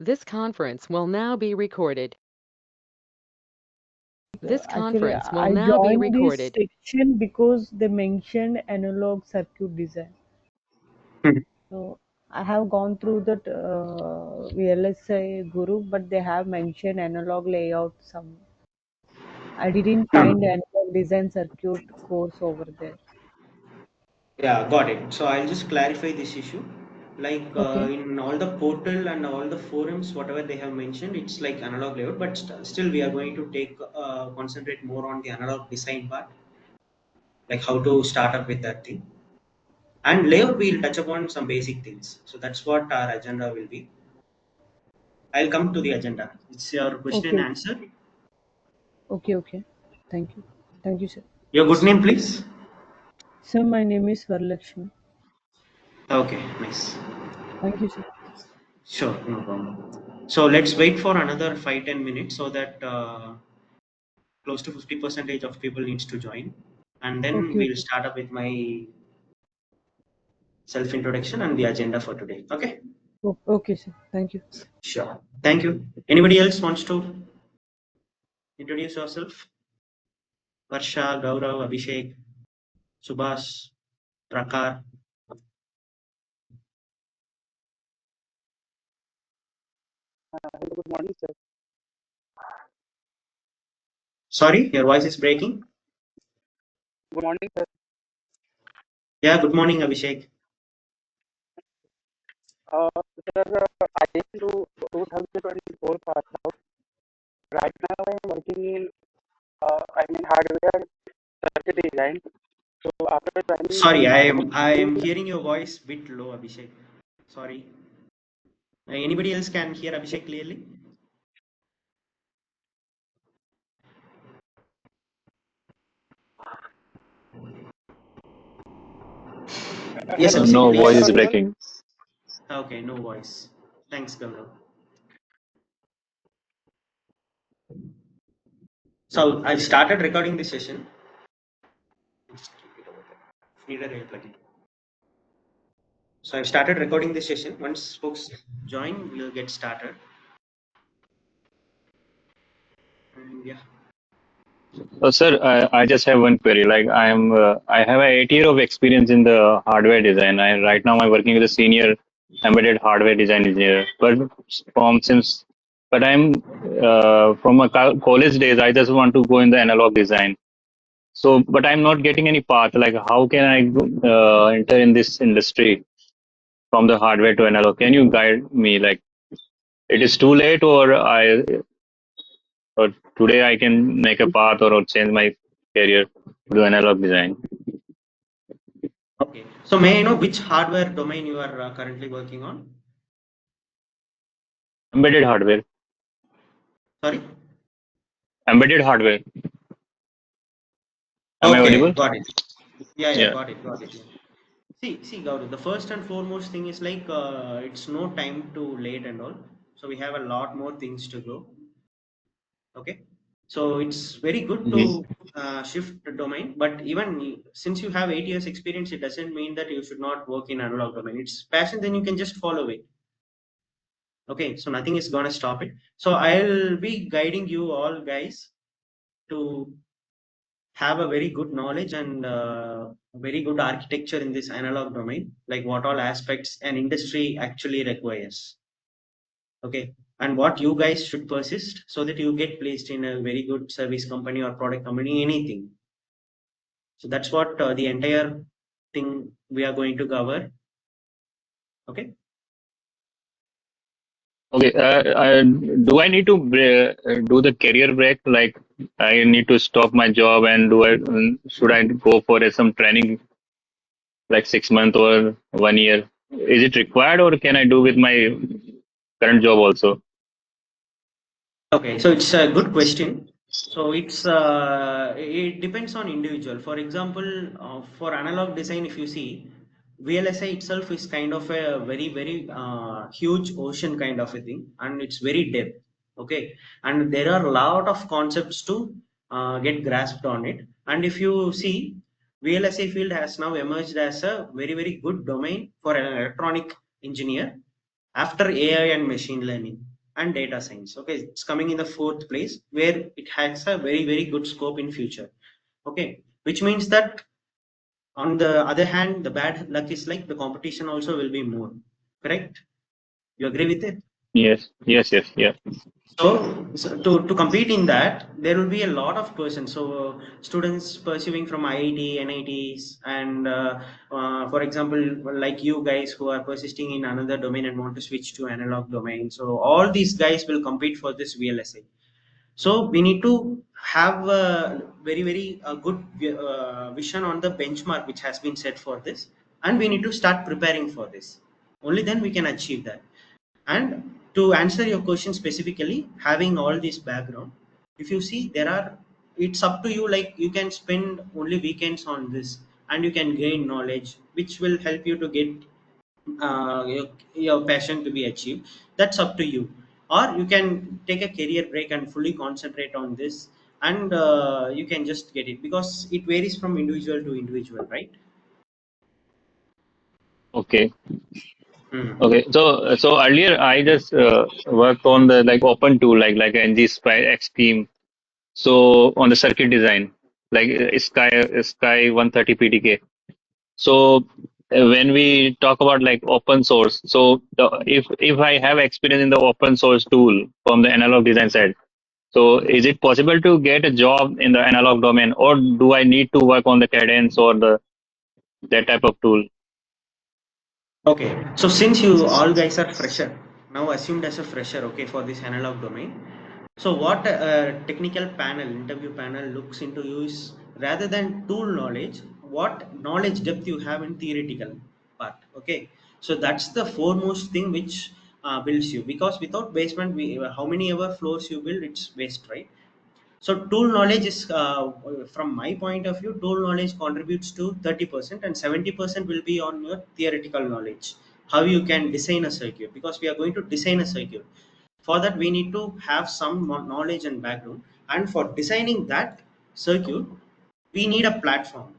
This conference will now be recorded. This Actually, conference will I now be joined this recorded. section because they mentioned analog circuit design. So I have gone through that VLSI guru, but they have mentioned analog layout some. I didn't find analog design circuit course over there. Yeah, got it. So I'll just clarify this issue. Like Okay. in all the portal and all the forums, whatever they have mentioned, it's like analog layout, but still we are going to take concentrate more on the analog design part, like how to start up with that thing. And layout, we'll touch upon some basic things. So that's what our agenda will be. I'll come to the agenda. It's your question and Okay. answer. Okay. Okay. Thank you. Thank you, sir. Your good name, please. Sir, my name is Varalakshmi. Okay, nice. Thank you, sir. Sure, no problem. So let's wait for another 5-10 minutes so that close to 50% of people needs to join, and then Okay. we'll Okay. start up with my self introduction and the agenda for today. Okay. Okay, sir. Thank you. Sure, thank you. Anybody else wants to introduce yourself? Varsha, Gaurav, Abhishek, Subhash, Prakar. Good morning, sir. Sorry, your voice is breaking. Good morning, sir. Yeah, good morning, Abhishek. Uh, Sir, I am to 2024 pass out. Right now, I am working in, hardware circuit design. So after joining Sorry, this I am hearing your voice bit low, Abhishek. Sorry. Anybody else can hear Abhishek clearly? Yes, hello, Abhishek, No, am voice I is please. audible? breaking. Okay, no voice. Thanks, Gaurav. So I've started recording this session. Just keep it over there. Need a rail plugin. So I've started recording this session. Once folks join, we'll get started. And yeah. Sir, I just have one query. Like I have a 8 year of experience in the hardware design. Right now I'm working with a senior embedded hardware design engineer. But I'm from my college days. I just want to go in the analog design. So, but I'm not getting any path. Like, how can I enter in this industry from the hardware to analog? Can you guide me? Like, it is too late, or today I can make a path or change my career to analog design. Okay. So may I know which hardware domain you are currently working on? Embedded hardware. Sorry. Embedded hardware. Am I Okay, audible? got it. Yeah, Yeah. got it, got it. Yeah. See, Gaurav, the first and foremost thing is like it's no time to late and all. So we have a lot more things to go. Okay. So it's very good Mhm. to shift the domain, but even since you have 8 years experience, it doesn't mean that you should not work in analog domain. It's passion, then you can just follow it. Okay, so nothing is gonna stop it. So I'll be guiding you all guys to have a very good knowledge and very good architecture in this analog domain, like what all aspects an industry actually requires. Okay, and what you guys should persist so that you get placed in a very good service company or product company, anything. So that's what the entire thing we are going to cover. Okay. Okay. Do I need to do the career break? Like, I need to stop my job and should I go for some training like 6 months or 1 year? Is it required or can I do with my current job also? Okay, so it's a good question. So it depends on individual. For example, for analog design, if you see, VLSI itself is kind of a very huge ocean kind of a thing, and it's very depth. Okay, and there are a lot of concepts to get grasped on it. And if you see, VLSI field has now emerged as a very good domain for an electronic engineer after AI and machine learning. and data science. Okay, it's coming in the fourth place where it has a very, very good scope in future. Okay, which means that on the other hand, the bad luck is like the competition also will be more. Correct? You agree with it? Yes, yes, yes, yeah. So to compete in that, there will be a lot of persons. So students pursuing from IIT, NITs, and for example, like you guys who are persisting in another domain and want to switch to analog domain. So all these guys will compete for this VLSI. So we need to have a very, very good vision on the benchmark which has been set for this, and we need to start preparing for this. Only then we can achieve that. And to answer your question specifically, having all this background, if you see there are, it's up to you. Like you can spend only weekends on this, and you can gain knowledge, which will help you to get your passion to be achieved. That's up to you. Or you can take a career break and fully concentrate on this, and you can just get it because it varies from individual to individual, right? Okay. Hmm. Okay. So earlier I just worked on the like open tool like NG Spy X Team. So on the circuit design, like Sky 130 PTK. So when we talk about like open source, so if I have experience in the open source tool from the analog design side, so is it possible to get a job in the analog domain, or do I need to work on the cadence or the that type of tool? Okay, so since you all guys are fresher, now assumed as a fresher, okay, for this analog domain. So what a technical panel, interview panel looks into you is rather than tool knowledge, what knowledge depth you have in theoretical part. Okay, so that's the foremost thing which builds you, because without basement, how many ever floors you build, it's waste, right? So tool knowledge is, from my point of view, tool knowledge contributes to 30% and 70% will be on your theoretical knowledge. How you can design a circuit, because we are going to design a circuit. For that, we need to have some knowledge and background. And for designing that circuit, we need a platform.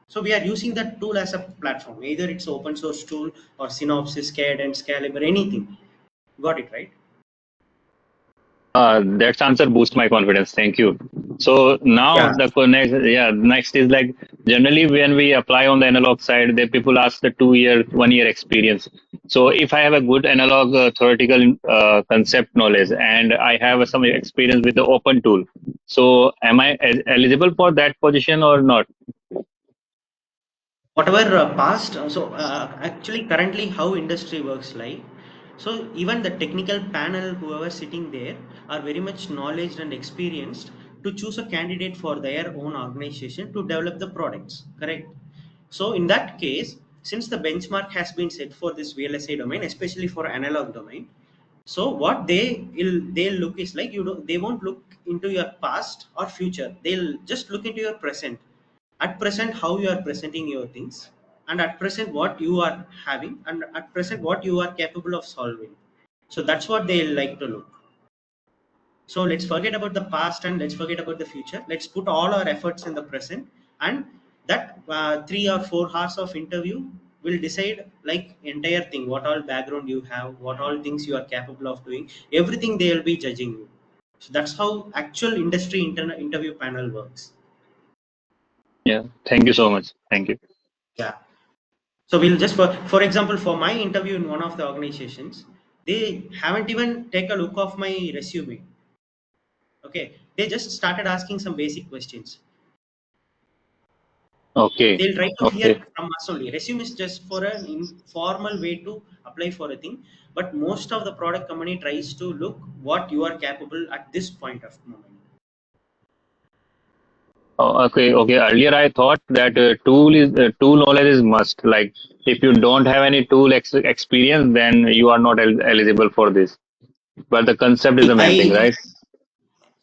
So we are using that tool as a platform. Either it's open source tool or Synopsys, CAD and Scalibur, anything. Got it, right? That answer boosts my confidence. Thank you. So now Yeah. the next is like generally when we apply on the analog side, the people ask the 2 year, 1 year experience. So if I have a good analog theoretical concept knowledge and I have some experience with the open tool, so am I eligible for that position or not? Whatever past, actually currently how industry works like, so even the technical panel whoever sitting there are very much knowledge and experienced to choose a candidate for their own organization to develop the products, correct? So in that case, since the benchmark has been set for this VLSI domain, especially for analog domain, so what they'll look is like, they won't look into your past or future, they'll just look into your present. At present how you are presenting your things, and at present what you are having, and at present what you are capable of solving. So that's what they like to look. So let's forget about the past and let's forget about the future. Let's put all our efforts in the present, and that 3 or 4 hours of interview will decide like entire thing. What all background you have, what all things you are capable of doing, everything they will be judging you. So that's how actual industry interview panel works. Yeah. Thank you so much. Thank you. Yeah. So we'll just for example, for my interview in one of the organizations, they haven't even take a look of my resume. Okay, they just started asking some basic questions. Okay. They'll try to hear Okay. from us only. Resume is just for an informal way to apply for a thing, but most of the product company tries to look what you are capable at this point of moment. Oh, okay, okay. Earlier, I thought that tool knowledge is must. Like, if you don't have any tool experience, then you are not eligible for this. But the concept is See, the main thing, right?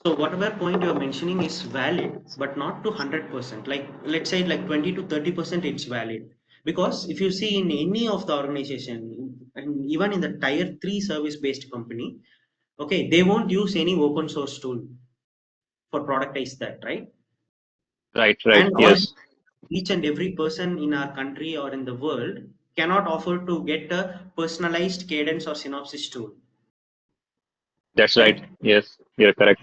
so whatever point you're mentioning is valid, but not to 100%. Like let's say like 20 to 30% it's valid. Because if you see in any of the organization, and even in the tier 3 service based company, okay, they won't use any open source tool for productize that, right? Right, right. And all Yes. each and every person in our country or in the world cannot offer to get a personalized cadence or synopsis tool. That's right. correct? Yes, you're correct.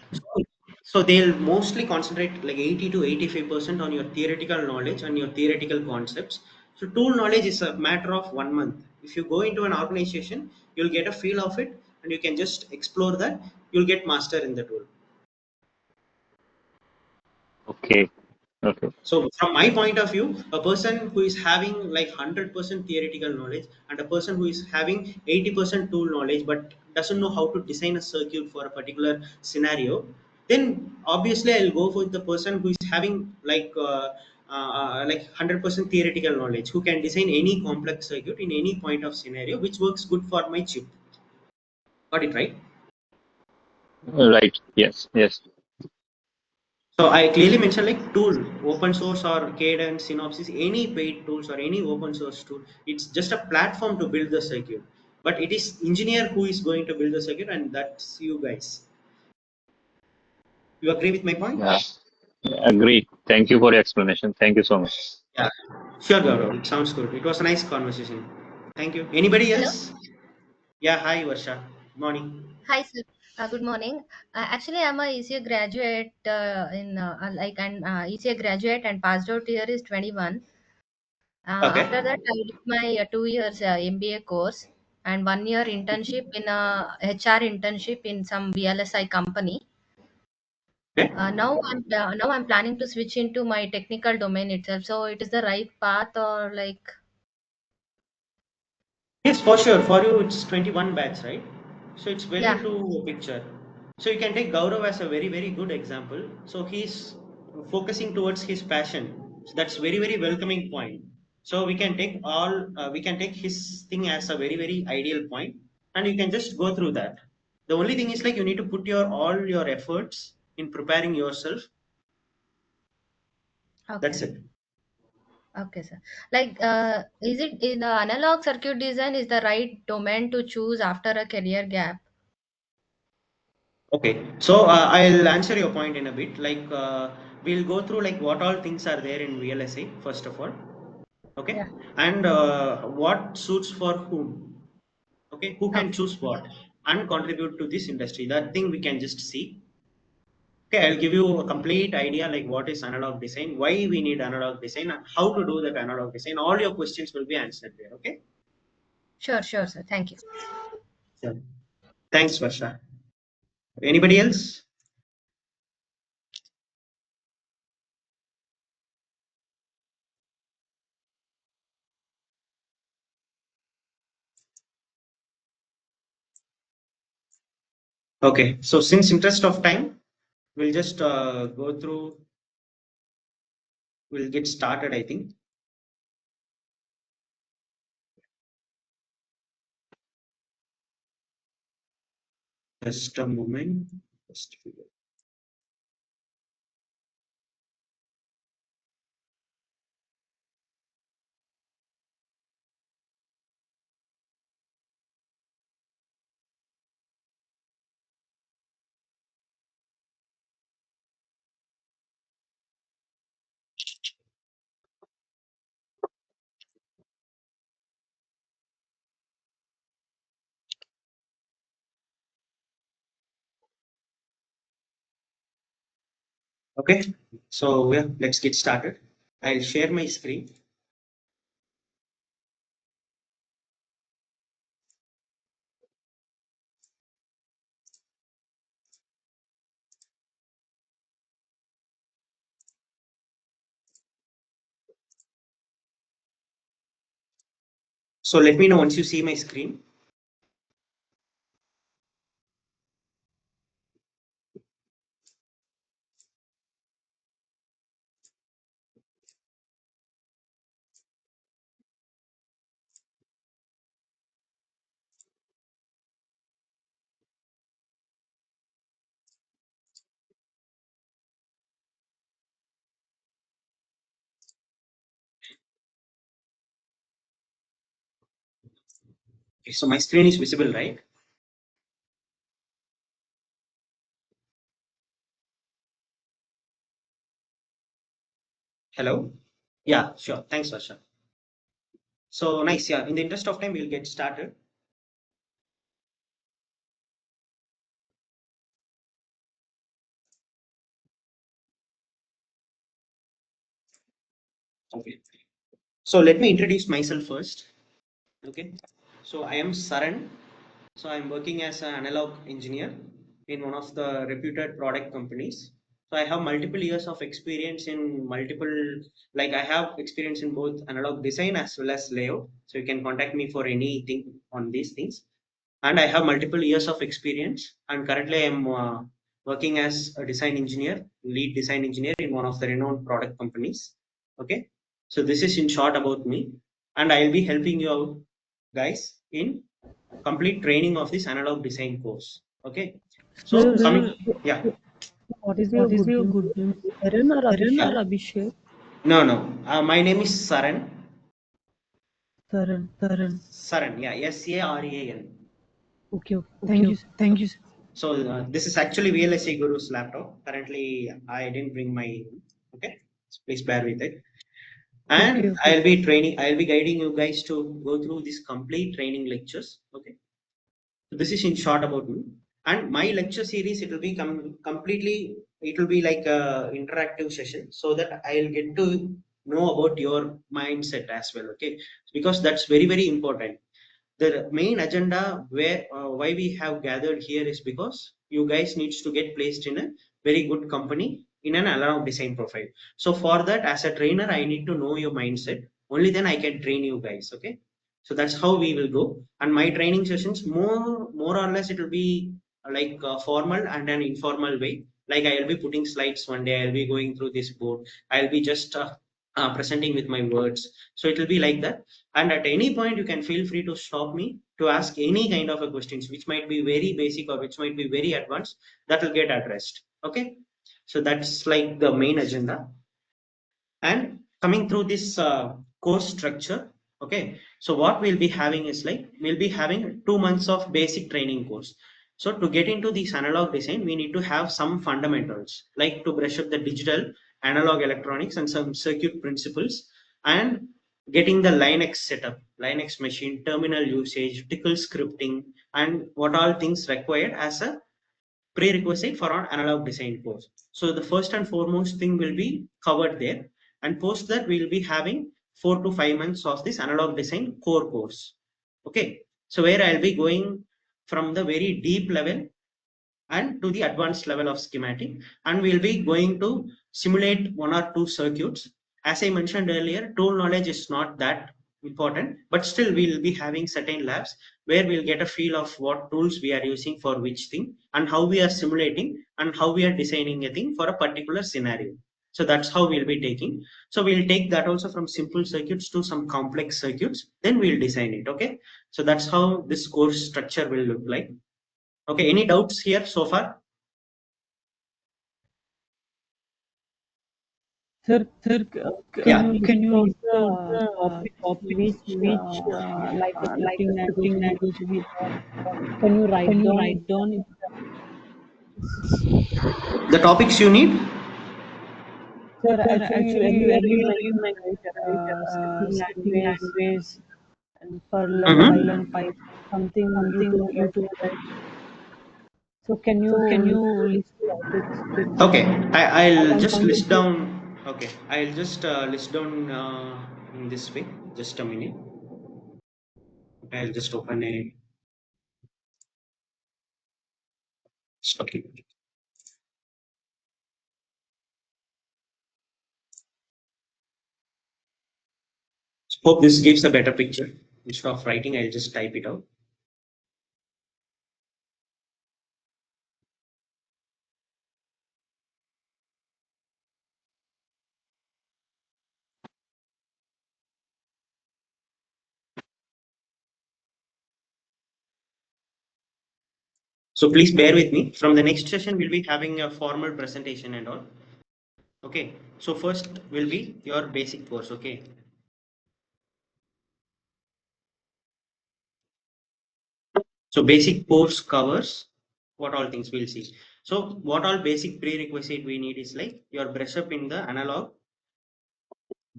So they'll mostly concentrate like 80 to 85% on your theoretical knowledge and your theoretical concepts. So tool knowledge is a matter of 1 month. If you go into an organization, you'll get a feel of it and you can just explore that. You'll get master in the tool. Okay. Okay. So from my point of view, a person who is having like 100% theoretical knowledge and a person who is having 80% tool knowledge but doesn't know how to design a circuit for a particular scenario, then obviously I'll go for the person who is having like 100% theoretical knowledge, who can design any complex circuit in any point of scenario, which works good for my chip. Got it right? Right. Yes. Yes. So I clearly mentioned like tool, open source or Cadence, Synopsys, any paid tools or any open source tool. It's just a platform to build the circuit. But it is engineer who is going to build the circuit, and that's you guys. You agree with my point? Yeah. Agree. Thank you for your explanation. Thank you so much. Yeah. Sure, Gaurav. It sounds good. It was a nice conversation. Thank you. Anybody Hello. else? Yeah. Hi, Varsha. Morning. Hi, sir. Good morning. Actually, I'm a ECA graduate in like an ECA graduate and passed out year is 21. Okay. After that, I did my 2 years MBA course and 1 year internship in a HR internship in some VLSI company. Okay. Now I'm planning to switch into my technical domain itself. So it is the right path or like Yes, for sure. For you, it's 21 batch, right? So it's well yeah, into a picture. So you can take Gaurav as a very, very good example. So he's focusing towards his passion. So that's very, very welcoming point. So we can take his thing as a very, very ideal point, and you can just go through that. The only thing is like you need to put your all your efforts in preparing yourself. That's okay. it. Okay, sir. Like, is it in the analog circuit design is the right domain to choose after a career gap? Okay, so I'll answer your point in a bit. We'll go through like what all things are there in VLSI first of all. Okay, Yeah. and what suits for whom. Okay, who can Okay. choose what and contribute to this industry. That thing we can just see. Okay, I'll give you a complete idea like what is analog design, why we need analog design, and how to do that analog design. All your questions will be answered there. Okay. Sure, sir. Thank you. Sure. Thanks, Varsha. Anybody else? Okay, so since interest of time, we'll just go through. We'll get started, I think. Just a moment. Just okay. So yeah, let's get started. I'll share my screen. So let me know once you see my screen. Okay, so my screen is visible, right? Hello? Yeah, sure. Thanks, Varsha. So nice. Yeah, in the interest of time, we'll get started. Okay. So let me introduce myself first. Okay. So I am Saran. So I'm working as an analog engineer in one of the reputed product companies. So I have multiple years of experience in multiple, like I have experience in both analog design as well as layout. So you can contact me for anything on these things. And I have multiple years of experience. And currently I'm working as a design engineer, lead design engineer in one of the renowned product companies. Okay. So this is in short about me. And I'll be helping you out guys in complete training of this analog design course. Okay. So Sir, coming, yeah, what is your good name? Karan or Abhishek? no, no. My name is Saran. Karan. Saran, yeah, Saran. Okay, okay. Thank you, sir. So this is actually VLSI Guru's laptop. Currently, I didn't bring my. Okay, so please bear with it. Okay, And okay. I'll be guiding you guys to go through this complete training lectures. Okay. So this is in short about me. And my lecture series, it will be completely, it will be like a interactive session so that I'll get to know about your mindset as well. Okay. Because that's very, very important. The main agenda where why we have gathered here is because you guys needs to get placed in a very good company in an analog design profile. So for that, as a trainer, I need to know your mindset. Only then I can train you guys. Okay. So that's how we will go. And my training sessions, more or less, it will be like formal and an informal way. Like I will be putting slides one day. I'll be going through this board. I'll be just presenting with my words. So it will be like that. And at any point, you can feel free to stop me to ask any kind of a questions, which might be very basic or which might be very advanced. That will get addressed. Okay. So that's like the main agenda. And coming through this course structure, okay, so what we'll be having is like we'll be having 2 months of basic training course. So to get into this analog design, we need to have some fundamentals, like to brush up the digital analog electronics and some circuit principles, and getting the Linux setup, Linux machine, terminal usage, tickle scripting, and what all things required as a prerequisite for our analog design course. So the first and foremost thing will be covered there, and post that we'll be having 4 to 5 months of this analog design core course. Okay, so where I'll be going from the very deep level and to the advanced level of schematic, and we'll be going to simulate 1 or 2 circuits. As I mentioned earlier, tool knowledge is not that important, but still we'll be having certain labs where we'll get a feel of what tools we are using for which thing and how we are simulating and how we are designing a thing for a particular scenario. So that's how we'll be taking. So we'll take that also from simple circuits to some complex circuits, then we'll design it. Okay, so that's how this course structure will look like. Okay, any doubts here so far? Sir, can Yeah. you list out the topics which like shifting and switch? Can you write down it? The topics you need? Sir, actually, you earlier you mentioned right, setting and ways and furl and pipe, Mm-hmm. something you told right. So can you list topics with Okay, I'll I'm just going list to down. Okay, I'll just list down in this way. Just a minute. Okay, I'll just open a. Okay. Hope this gives a better picture. Instead of writing, I'll just type it out. So please bear with me. From the next session, we'll be having a formal presentation and all. Okay. So first will be your basic course. Okay. So basic course covers what all things we'll see. So what all basic prerequisite we need is like your brush up in the analog,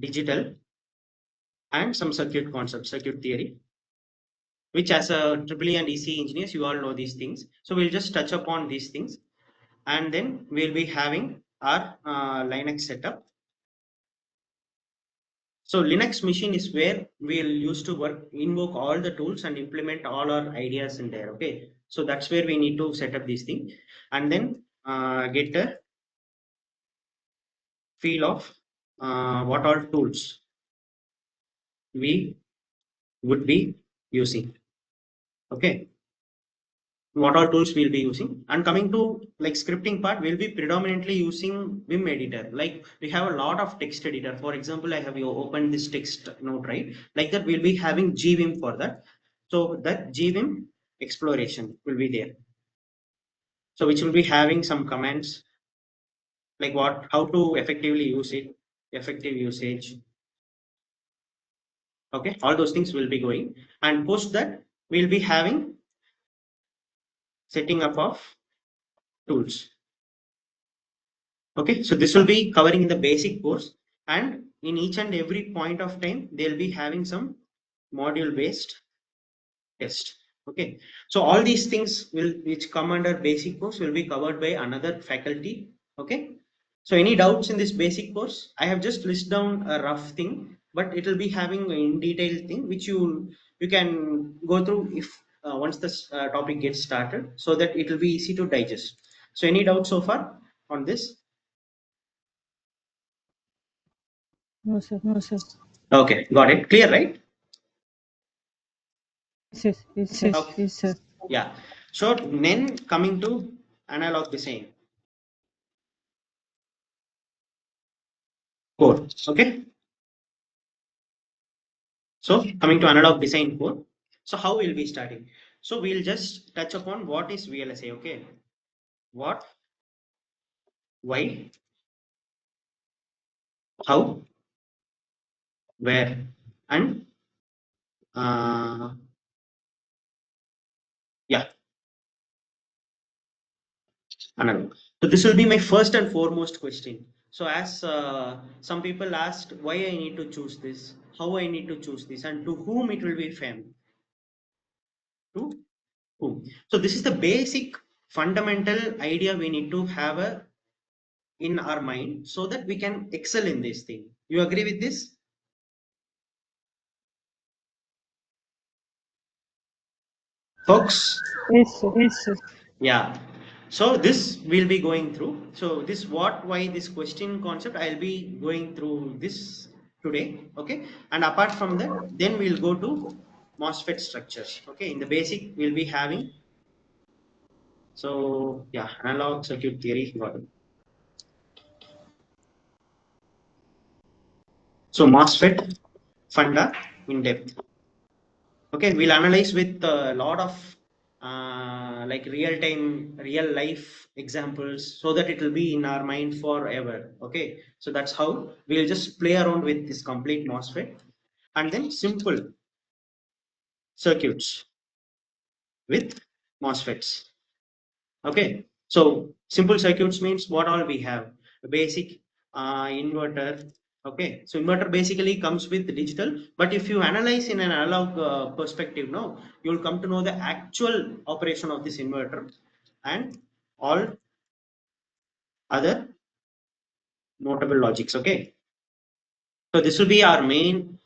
digital, and some circuit concept, circuit theory, which as a triple E and EC engineers, you all know these things. So we'll just touch upon these things, and then we'll be having our Linux setup, So Linux machine is where we'll use to invoke all the tools and implement all our ideas in there. Okay, so that's where we need to set up these things, and then get a feel of what all tools we would be using. Okay, what all tools we'll be using. And coming to like scripting part, we'll be predominantly using Vim editor. Like we have a lot of text editor. For example, I have opened this text node, right? Like that, we'll be having gvim for that. So that gvim exploration will be there. So which will be having some commands like how to effectively use it, effective usage. Okay, all those things will be going, and post that we'll be having setting up of tools. Okay, so this will be covering in the basic course, and in each and every point of time they'll be having some module based test. Okay, so all these things which come under basic course will be covered by another faculty. Okay, so any doubts in this basic course? I have just listed down a rough thing, but it will be having in detail thing which you can go through if once this topic gets started, so that it will be easy to digest. So any doubts so far on this? No, sir. No, sir. Okay, got it. Clear, right? Yes, yes, sir. Okay. Yes, sir. Yeah. So then coming to analog design core. Okay. So coming to analog design core. So how we'll be starting? So we'll just touch upon what is VLSI. Okay. What, why, how, where, and yeah, analog. So this will be my first and foremost question. So as some people asked why I need to choose this, how I need to choose this, and to whom it will be fam. To whom. So this is the basic fundamental idea we need to have in our mind, so that we can excel in this thing. You agree with this, folks? Yes, sir. Yes, sir. Yeah. So this we'll be going through. So this why this question concept I'll be going through this today. Okay. And apart from that, then we'll go to MOSFET structures. Okay. In the basic, we'll be having. So yeah, analog circuit theory. Got it. So MOSFET funda in depth. Okay, we'll analyze with a lot of like real life examples, so that it will be in our mind forever. Okay, so that's how we'll just play around with this complete MOSFET, and then simple circuits with MOSFETs. Okay, so simple circuits means what all we have: a basic inverter. Okay, so inverter basically comes with digital, but if you analyze in an analog perspective, no, you'll come to know the actual operation of this inverter and all other notable logics. Okay, so this will be our main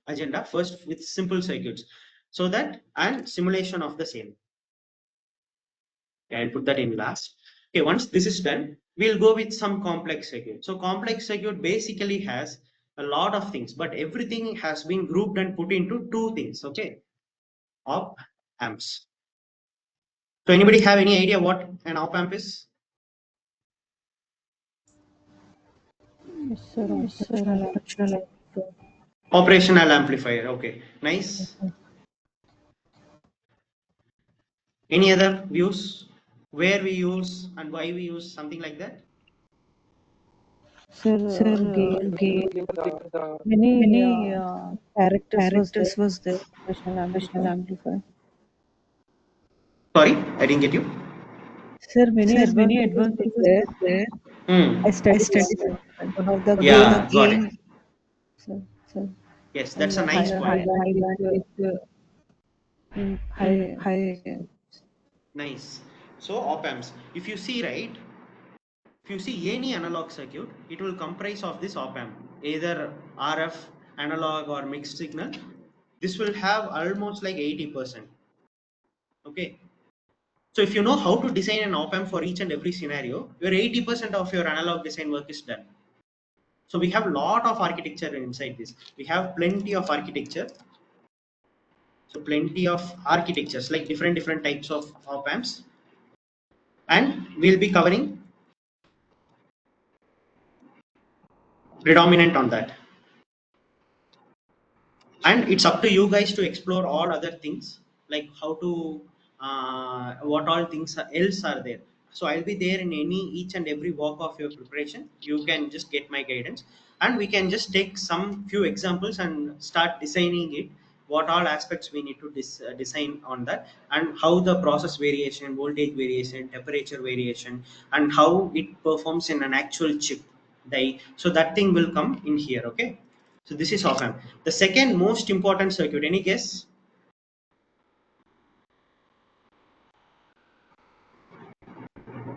agenda first with simple circuits, so that and simulation of the same. Okay, I'll put that in last. Okay, once this is done, we'll go with some complex circuit. So complex circuit basically has a lot of things, but everything has been grouped and put into two things. Okay, op amps. So anybody have any idea what an op amp is? Yes, sir. Operational amplifier. Operational amplifier. Okay, nice. Any other views? Where we use and why we use something like that? Sir, It again, will give the many characters was there. characters was there. Operational Operational amplifier. amplifier. Sorry, I didn't get you. Sir, many Sir, many advantages was advantages there. was there. I I studied studied that. One of the Yeah, gain, got it. sir, sir, Yes, and that's a nice high point. high bandwidth bandwidth in in high. high. Nice. So op amps, if you see, right, if you see any analog circuit, it will comprise of this op amp, either RF analog or mixed signal, this will have almost like 80%. Okay. So if you know how to design an op-amp for each and every scenario, your 80% of your analog design work is done. So we have a lot of architecture inside this. We have plenty of architecture. So plenty of architectures, like different types of op-amps, and we'll be covering predominant on that. And it's up to you guys to explore all other things, like how to what all things else are there. So I'll be there in any each and every walk of your preparation. You can just get my guidance, and we can just take some few examples and start designing it, what all aspects we need to design on that, and how the process variation, voltage variation, temperature variation, and how it performs in an actual chip die. So that thing will come in here. Okay, so this is op amp. The second most important circuit, any guess?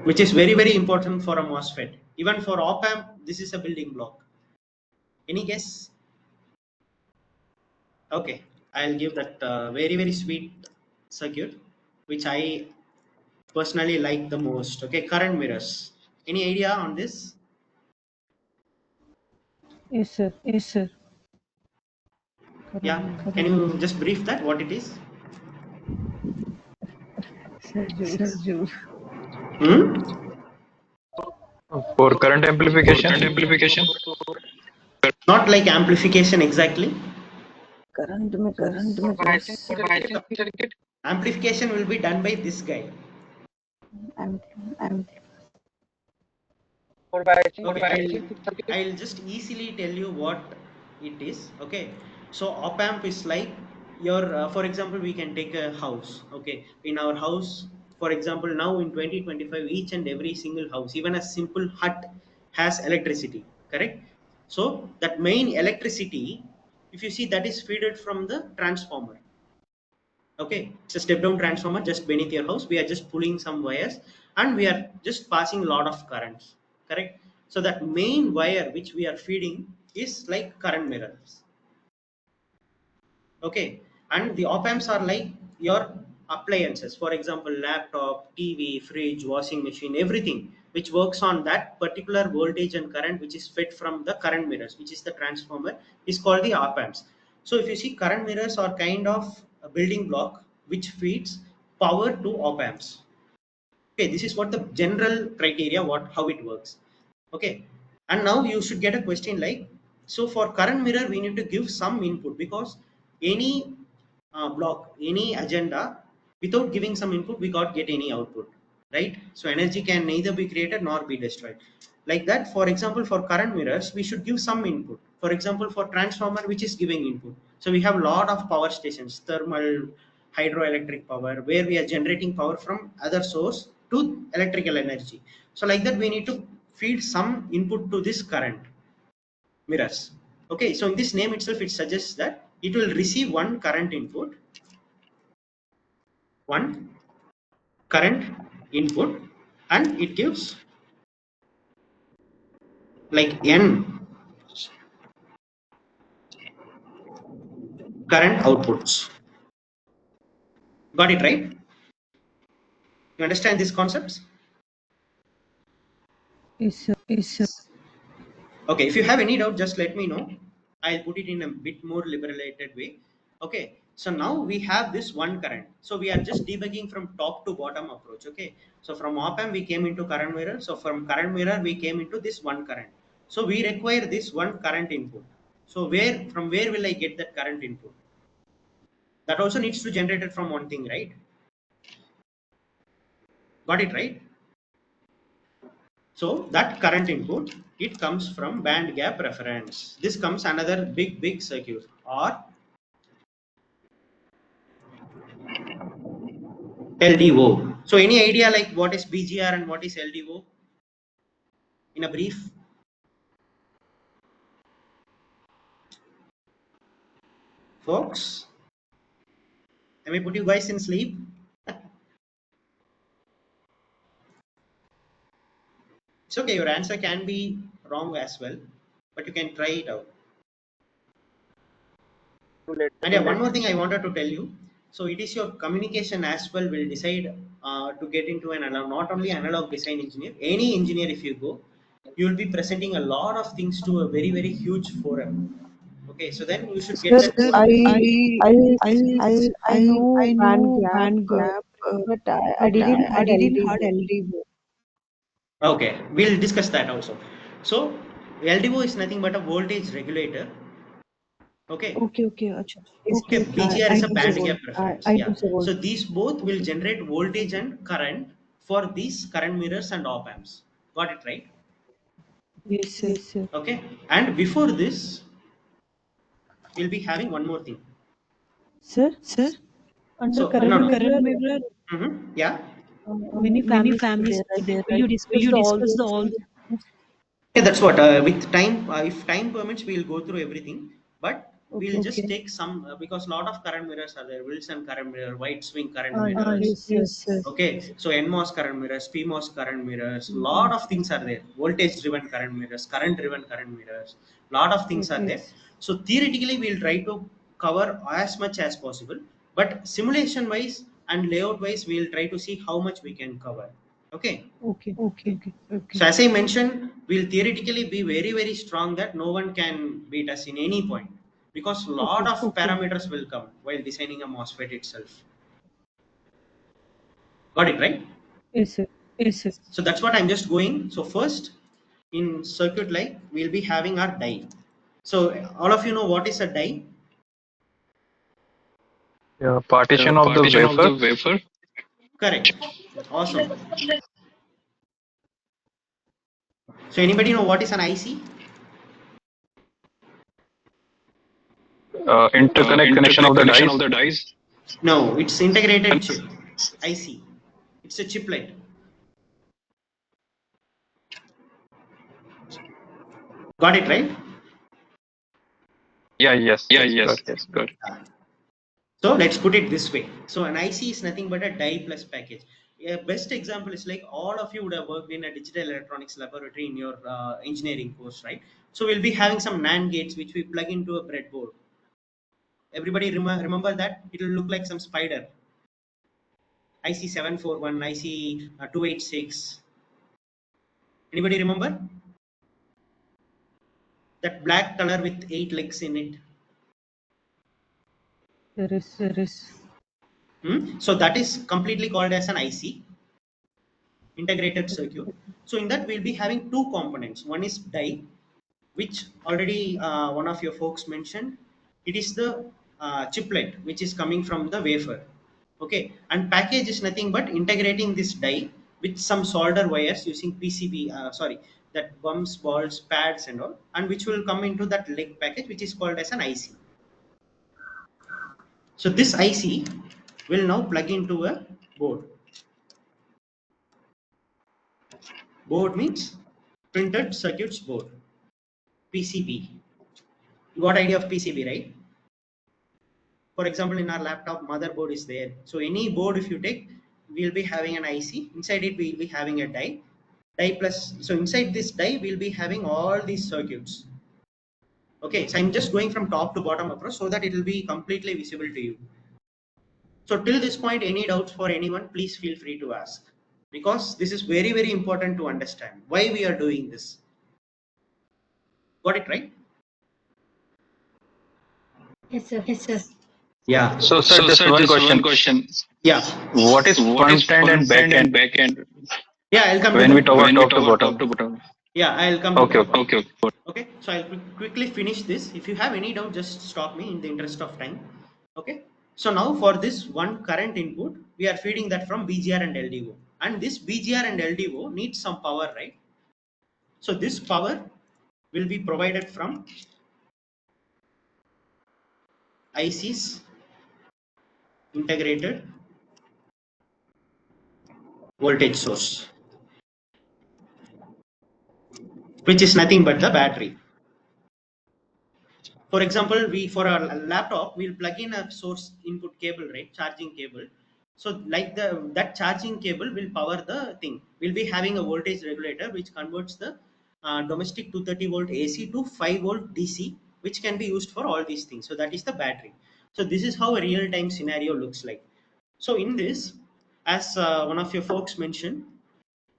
Which is very important for a MOSFET. Even for op amp, this is a building block. Any guess? Okay, I'll give that very sweet circuit, which I personally like the most. Okay, current mirrors. Any idea on this? Yes, sir. Yeah, Current can you just brief that what it is? Sir Sir, Jules. Jude. Hmm? For current amplification. Not like amplification exactly. Current meters. Current meters. Amplification will be done by this guy. Ampli- For biasing Okay, circuit. I'll just easily tell you what it is. Okay, so op amp is like your for example, we can take a house. Okay, in our house, for example, now in 2025, each and every single house, even a simple hut, has electricity. Correct. So that main electricity, if you see, that is fed from the transformer. Okay, it's a step down transformer just beneath your house. We are just pulling some wires, and we are just passing a lot of currents. Correct. So that main wire which we are feeding is like current mirrors. Okay, and the op amps are like your appliances, for example, laptop, TV, fridge, washing machine, everything which works on that particular voltage and current, which is fed from the current mirrors, which is the transformer, is called the op amps. So if you see, current mirrors are kind of a building block which feeds power to op amps. Okay, this is what the general criteria, what how it works. Okay, and now you should get a question like, so for current mirror we need to give some input, because any block, any agenda, without giving some input we can't get any output, right? So energy can neither be created nor be destroyed. Like that, for example, for current mirrors we should give some input. For example, for transformer, which is giving input, so we have a lot of power stations, thermal, hydroelectric power, where we are generating power from other source to electrical energy. So like that, we need to feed some input to this current mirrors. Okay, so in this name itself, it suggests that it will receive one current input, one current input, and it gives like n current outputs. Got it right? You understand these concepts? Yes, sir. Okay, if you have any doubt, just let me know. I'll put it in a bit more liberated way. Okay, so now we have this one current, so we are just debugging from top to bottom approach. Okay, so from op amp we came into current mirror, so from current mirror we came into this one current. So we require this one current input. So where will I get that current input? That also needs to generate it from one thing, right? Got it right? So that current input, it comes from band gap reference. This comes another big circuit, or LDO. So any idea like what is BGR and what is LDO in a brief? Folks, let me put you guys in sleep. It's okay, your answer can be wrong as well, but you can try it out. And yeah, one more thing I wanted to tell you. So it is your communication as well will decide to get into an analog, not only analog design engineer, any engineer. If you go, you will be presenting a lot of things to a very very huge forum. Okay, so then you should get Sir, that I I know band know gap, band gap, but I but didn't I heard didn't heard LDO. LDO. Okay, we'll discuss that also. So LDO is nothing but a voltage regulator. Okay. Okay, acha. Okay, Okay, BGR I is a know sir. band gap reference. I Yeah. know sir. So these both will Okay. generate voltage and current for these current mirrors and op amps. Got it right? Yes, sir. Yes, sir. Okay. And before this, we'll be having one more thing. Sir, Sir, under So current no, under no. current mirror, mirror, Yeah. many many families are families there, are right? there, Will right? you Will discuss you the all discuss the those all? things? Yeah, that's what. With time, if time permits, we'll go through everything. But we'll Okay. just take some because a lot of current mirrors are there. Wilson current mirror, wide swing current Yes, mirrors. sir. Yes. Okay, so NMOS current mirrors, PMOS current mirrors, lot of things are there. Voltage driven current mirrors, current driven current mirrors, lot of things are Okay. there. So theoretically, we'll try to cover as much as possible. But simulation wise and layout wise, we'll try to see how much we can cover. Okay. Okay. Okay. Okay. So as I mentioned, we'll theoretically be very, very strong that no one can beat us in any point because lot Okay. of parameters will come while designing a MOSFET itself. Got it right? Yes, sir. Yes, sir. So that's what I'm just going. So first in circuit like we'll be having our die. So all of you know what is a die? Yeah, partition of the Partition of wafer. the wafer. Correct. Awesome. So anybody know what is an IC? Interconnect connection of the Interconnection dies. of the dies. No, it's integrated chip. IC. It's a chiplet. Got it right? Yeah, yes, Yeah, yes, yes, good. yes, good. So let's put it this way. So an IC is nothing but a die plus package. A best example is like all of you would have worked in a digital electronics laboratory in your engineering course, right? So we'll be having some NAND gates which we plug into a breadboard. Everybody remember that? It will look like some spider. IC 741, IC 286. Anybody remember? That black color with 8 legs in it. There is. There is. So that is completely called as an IC, integrated circuit. So in that we'll be having two components. One is die, which already one of your folks mentioned. It is the chiplet which is coming from the wafer. Okay, and package is nothing but integrating this die with some solder wires using PCB. Sorry, that bumps, balls, pads, and all, and which will come into that leg package, which is called as an IC. So this IC will now plug into a board. Board means printed circuits board. PCB. You got idea of PCB, right? For example, in our laptop, motherboard is there. So any board if you take, we'll be having an IC. Inside it, we'll be having a die. Die plus, so inside this die, we'll be having all these circuits. Okay, so I'm just going from top to bottom approach so that it will be completely visible to you. So till this point, any doubts for anyone, please feel free to ask. Because this is very, very important to understand why we are doing this. Got it right? Yes, sir. Yes, sir. Yeah. So, sir, So, just sir, one just one question. question. Yeah. What is What is front end and front back end and end back end Yeah, I'll come to when we that. talk about when we top to talk top bottom? to bottom? Yeah, I'll come to Okay, that. okay. Okay, Okay, so I'll quickly finish this. If you have any doubt, just stop me in the interest of time. Okay, so now for this one current input, we are feeding that from BGR and LDO, and this BGR and LDO needs some power, right? So this power will be provided from IC's integrated voltage source, which is nothing but the battery. For example, we for our laptop we'll plug in a source input cable, right? Charging cable. So like the that charging cable will power the thing. We'll be having a voltage regulator which converts the domestic 230 volt AC to 5 volt DC which can be used for all these things. So that is the battery. So this is how a real-time scenario looks like. So in this, as one of your folks mentioned,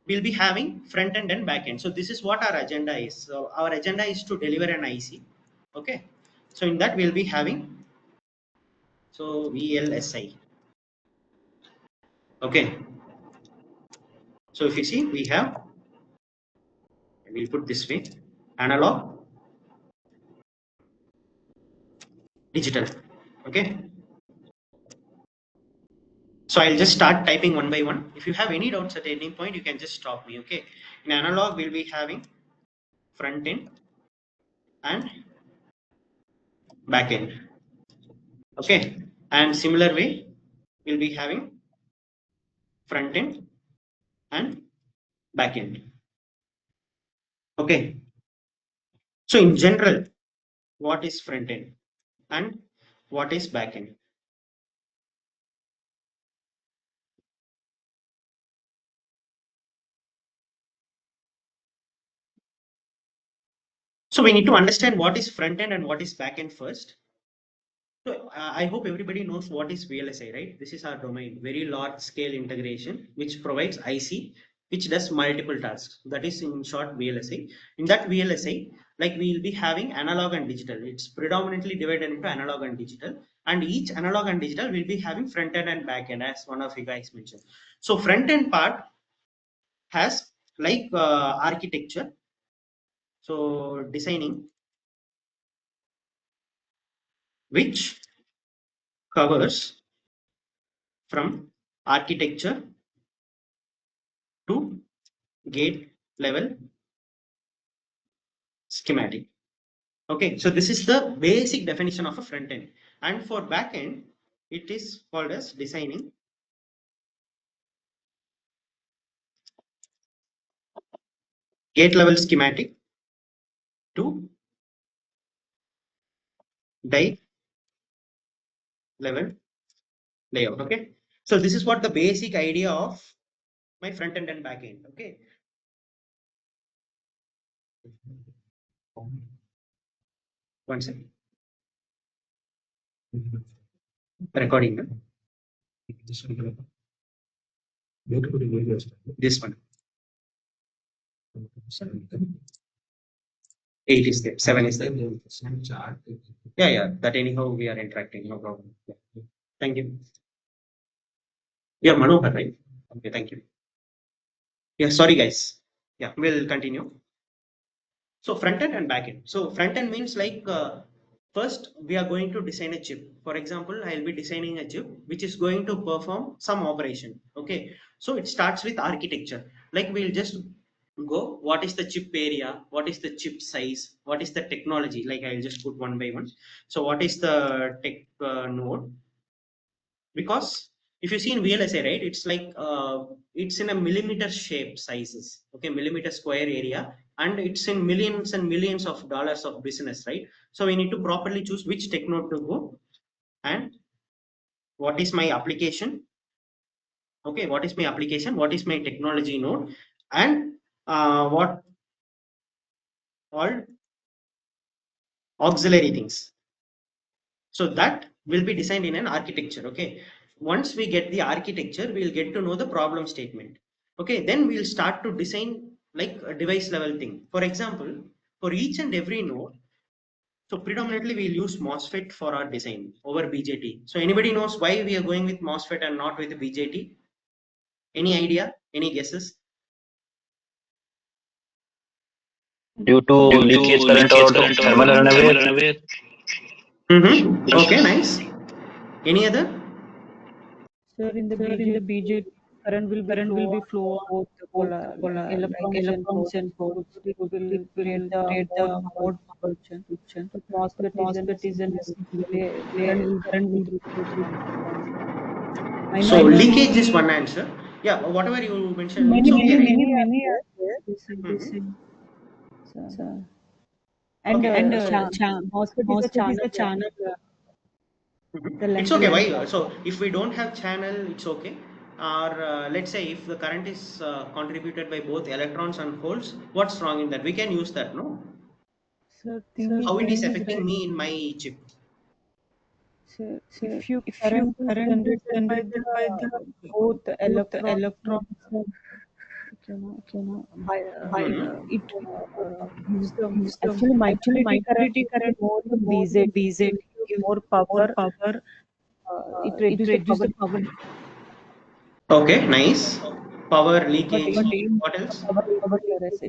we'll be having front end and back end. So this is what our agenda is. So our agenda is to deliver an IC. Okay. So in that we'll be having VLSI. Okay. So if you see, we have, we'll put this way, analog, digital. Okay. So I'll just start typing one by one. If you have any doubts at any point, you can just stop me. Okay. In analog, we'll be having front end and back end. Okay. And similar way, we'll be having front end and back end. Okay. So in general, what is front end and what is back end? So we need to understand what is front end and what is back end first. So I hope everybody knows what is VLSI, right? This is our domain, very large scale integration, which provides IC, which does multiple tasks. That is in short VLSI. In that VLSI, like we will be having analog and digital. It's predominantly divided into analog and digital. And each analog and digital will be having front end and back end, as one of you guys mentioned. So front end part has like architecture. So designing, which covers from architecture to gate level schematic. Okay, so this is the basic definition of a front end. And for back end, it is called as designing, gate level schematic to die level layout. Okay, so this is what the basic idea of my front end and back end. Okay. One second. Recording. No? This one. 8 is there. 7 is there. Yeah. That anyhow we are interacting. No problem. Yeah. Thank you. Yeah, Manohar, right? Okay, thank you. Yeah, sorry guys. Yeah, we'll continue. So front end and back end. So front end means like first we are going to design a chip. For example, I'll be designing a chip which is going to perform some operation. Okay. So it starts with architecture. Like we'll just go, what is the chip area? What is the chip size? What is the technology? Like I'll just put one by one. So what is the tech node? Because if you see in VLSI, right, it's like it's in a millimeter shape sizes, okay, millimeter square area, and it's in millions and millions of dollars of business, right? So we need to properly choose which tech node to go and what is my application. Okay, what is my application? What is my technology node? And what all auxiliary things. So that will be designed in an architecture. Okay. Once we get the architecture, we'll get to know the problem statement. Okay. Then we'll start to design like a device level thing. For example, for each and every node, so predominantly we'll use MOSFET for our design over BJT. So anybody knows why we are going with MOSFET and not with BJT? Any idea? Any guesses? Due to leakage current or thermal runaway. Okay, nice. Any other? Sir, in the BJT, current will be flow about the electrons and holes. It will create the mode function. But MOSFET is an simply current will be flow through electrons. So leakage is one answer. Yeah, whatever you mentioned, it's okay, right? Many are there. So, and MOSFET is a channel. The It's length. okay. Why? So if we don't have channel, it's okay. Or let's say if the current is contributed by both electrons and holes, what's wrong in that? We can use that, no? So thing How it is is affecting me in my chip? so if you current is current is generated by the generated by the both both electrons and electrons by by it gives the gives the actually minority current minority gives the current more the more the BZ BZ gives you gives more more power. power. It It reduces the reduces power, the power, Okay, nice. Power but leakage. in What else? power leakage is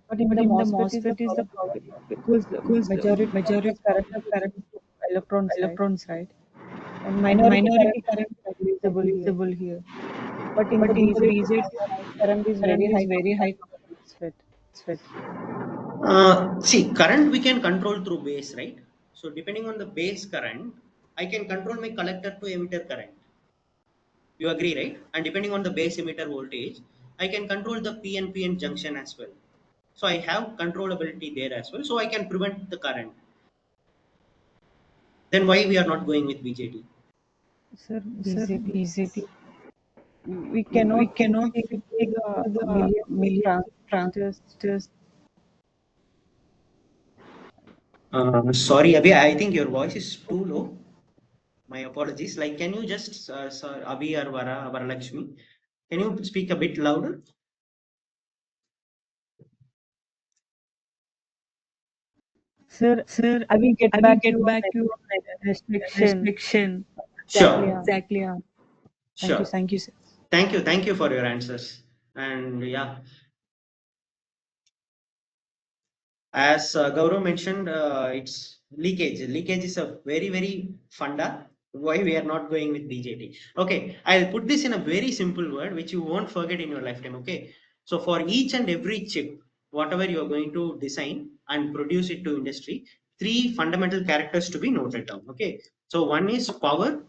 but in but the in the MOSFET is the MOSFET is the power power because the because the majority of the majority current of the is current going to electrons, right? electrons, right? And And minority current minority current is is visible here. visible here. But in the But in the BJT, BZ current is very current is high very compared high to the MOSFET. MOSFET. See, current we can control through base, right? So depending on the base current, I can control my collector to emitter current. You agree, right? And depending on the base emitter voltage, I can control the PNPN junction as well. So I have controllability there as well. So I can prevent the current. Then why we are not going with BJT? Sir, Sir, BJT. BZT. We We cannot cannot fix fix the the millions of millions of transistors. transistors. Sorry, Abhi, I think your voice is too low. My apologies. Like, can you just, Abhi or Varalakshmi, can you speak a bit louder? Sir, Sir, I will get I will back get you on back you on restriction. restriction. Exactly. Sure, Yeah. Exactly. Yeah. sure. Thank you, sir. Thank you for your answers. And yeah, as Gaurav mentioned, it's leakage. Leakage is a very funda. Why we are not going with BJT? Okay, I'll put this in a very simple word which you won't forget in your lifetime. Okay, so for each and every chip, whatever you are going to design and produce it to industry, three fundamental characters to be noted down. Okay, so one is power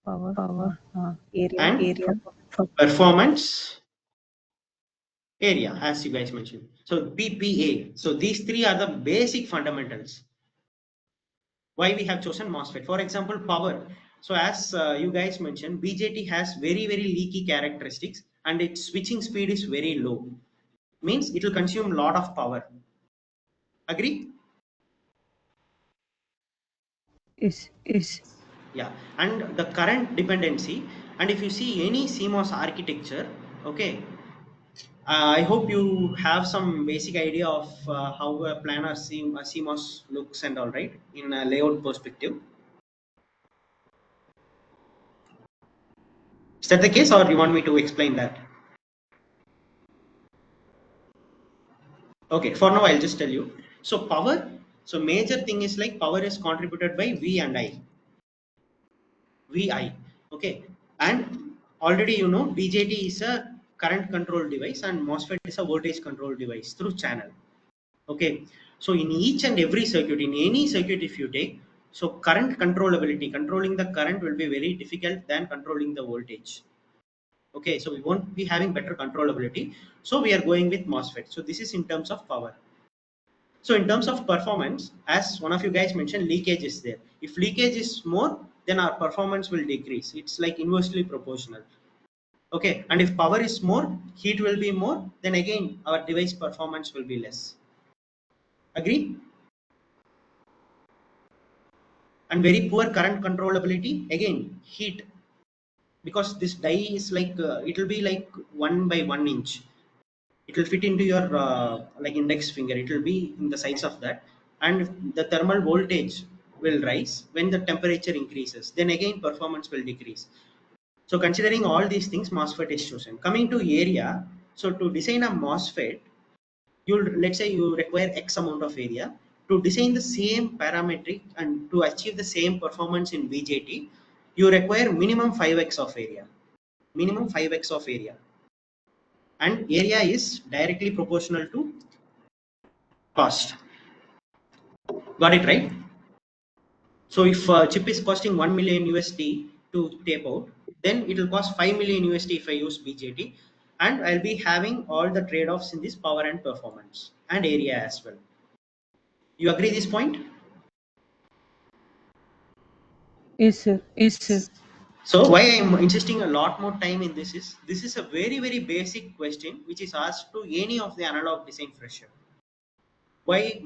Power, Power, area, and area, performance area, as you guys mentioned. So PPA. So these three are the basic fundamentals. Why we have chosen MOSFET? For example, power. So as you guys mentioned, BJT has very leaky characteristics and its switching speed is very low. Means it will consume a lot of power. Agree? is Yeah. And the current dependency. And if you see any CMOS architecture, okay, I hope you have some basic idea of how a planar CMOS looks and all, right, in a layout perspective. Is that the case, or you want me to explain that? Okay, for now I'll just tell you. So power, so major thing is like power is contributed by V and I. VI. Okay, and already you know BJT is a current control device and MOSFET is a voltage control device through channel. Okay, so in each and every circuit, in any circuit if you take, so current controllability, controlling the current will be very difficult than controlling the voltage. Okay, so we won't be having better controllability, so we are going with MOSFET. So this is in terms of power. So in terms of performance, as one of you guys mentioned, leakage is there. If leakage is more, then our performance will decrease. It's like inversely proportional. Okay, and if power is more, heat will be more, then again our device performance will be less. Agree? And very poor current controllability, again heat, because this die is like it will be like 1 by 1 inch. It will fit into your like index finger. It will be in the size of that, and the thermal voltage will rise when the temperature increases, then again performance will decrease. So considering all these things, MOSFET is chosen. Coming to area, so to design a MOSFET, you'll, let's say you require X amount of area to design the same parametric and to achieve the same performance in BJT. You require minimum 5x of area, minimum 5x of area, and area is directly proportional to cost. Got it right? So if chip is costing 1 million USD to tape out, then it will cost 5 million USD if I use BJT, and I'll be having all the trade-offs in this power and performance and area as well. You agree this point? Yes, sir. is So why I'm insisting a lot more time in this is a very basic question which is asked to any of the analog design fresher. Why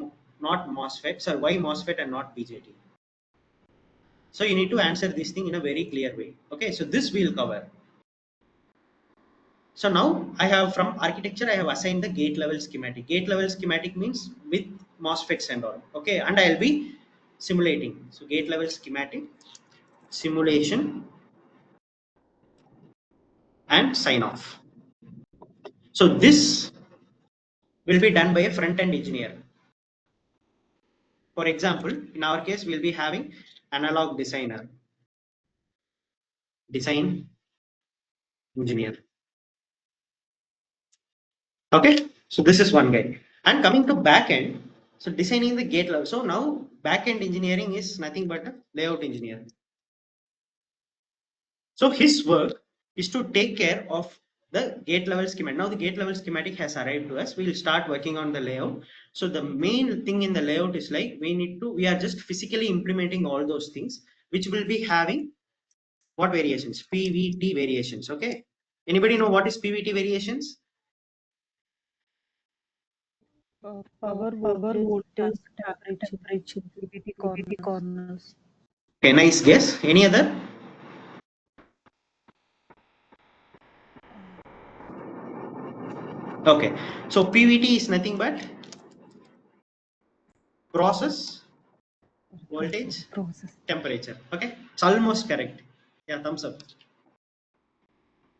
not MOSFETs, or why MOSFET and not BJT? So you need to answer this thing in a very clear way. Okay, so this we'll cover. So now I have, from architecture, I have assigned the gate level schematic. Gate level schematic means with MOSFETs and all. Okay, and I'll be simulating. So gate level schematic, simulation, and sign off. So this will be done by a front end engineer. For example, in our case, we'll be having analog designer, design engineer. Okay, so this is one guy. And coming to back end, so designing the gate level. So now back end engineering is nothing but a layout engineer. So his work is to take care of the gate level schematic. Now the gate level schematic has arrived to us. We will start working on the layout. So the main thing in the layout is like we are just physically implementing all those things, which will be having what variations? PVT variations. Okay. Anybody know what is PVT variations? Power, power, voltage, voltage, temperature, temperature, PVT PVT corners. corners. Okay, nice guess. Any other? Okay, so PVT is nothing but process, voltage, Process. temperature. Okay, it's almost correct. Yeah, thumbs up.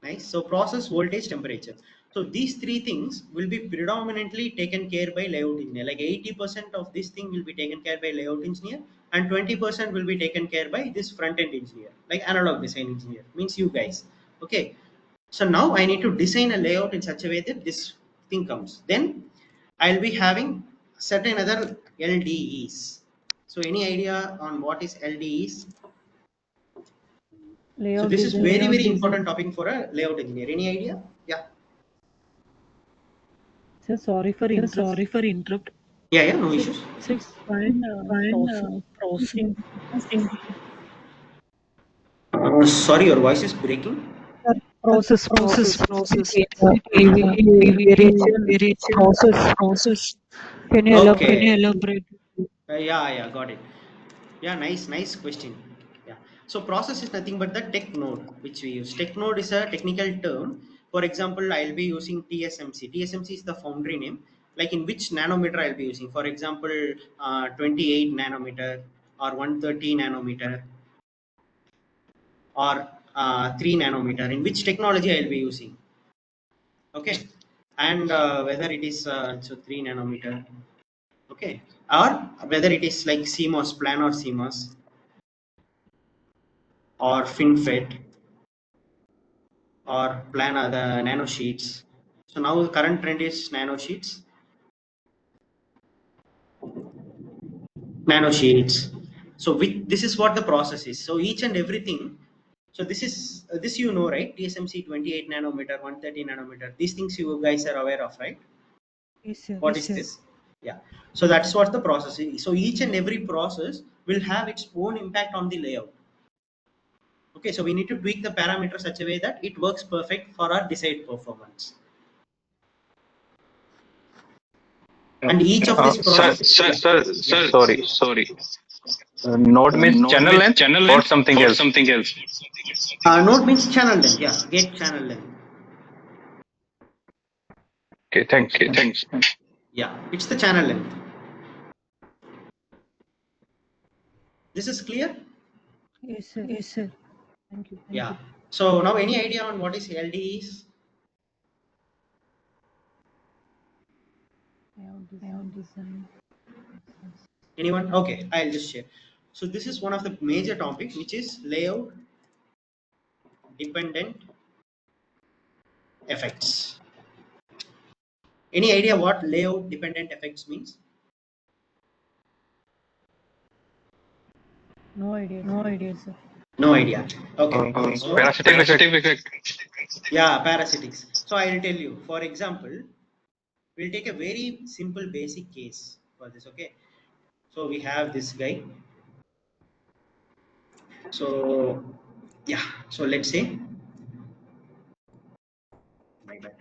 Nice. So process, voltage, temperature. So these three things will be predominantly taken care by layout engineer. Like 80% of this thing will be taken care by layout engineer, and 20% will be taken care by this front end engineer, like analog design engineer. Means you guys. Okay. So now I need to design a layout in such a way that this thing comes. Then I'll be having certain other LDEs. So any idea on what is LDEs? So Layout this is design. very important topic for a layout engineer. Any idea? Yeah. Sir, sorry for Sir, interrupt. sorry for interrupt. Yeah, no Sir, issues. sir, fine. Fine, Processing. processing. Sorry, your voice is breaking. Sir, process. Process. Variation Variation, process. process. Can you Can elaborate? you Okay. elaborate? Yeah, got it. Yeah, nice question. Yeah. So process is nothing but the tech node which we use. Tech node is a technical term. For example, I'll be using TSMC. TSMC is the foundry name. Like in which nanometer I'll be using. For example, 28 nanometer or 130 nanometer or 3 nanometer. In which technology I'll be using. Okay. And whether it is so 3 nanometer. Okay. Or whether it is like CMOS, planar CMOS or FinFET or planar the nano sheets. So now the current trend is nano sheets. Nano sheets. So this is what the process is. So each and everything. So this is this you know, right? TSMC 28 nanometer, 130 nanometer. These things you guys are aware of, right? Yes, sir. What is this? Yeah. So that's what the process is. So each and every process will have its own impact on the layout. Okay, so we need to tweak the parameters such a way that it works perfect for our desired performance. And each of this Sir, process, yeah. sorry. Node means channel length or something else. Node means channel length. Yeah, gate channel length. Okay, thanks. Yeah, it's the channel length. This is clear? Yes, sir. Yes, sir. Thank you. Yeah. So now any idea on what is LD is? Layout design. Anyone? Okay, I'll just share. So this is one of the major topics which is layout dependent effects. Any idea what layout dependent effects means? No idea, No sir. idea, sir. No idea. Okay. So Parasitic effect. yeah, parasitics. So I'll tell you. For example, we'll take a very simple basic case for this. Okay. So we have this guy. So yeah. So let's say my bad.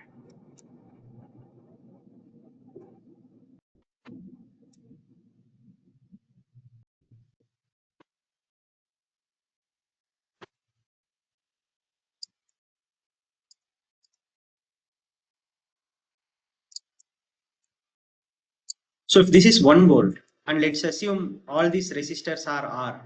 So if this is 1 volt, and let's assume all these resistors are R.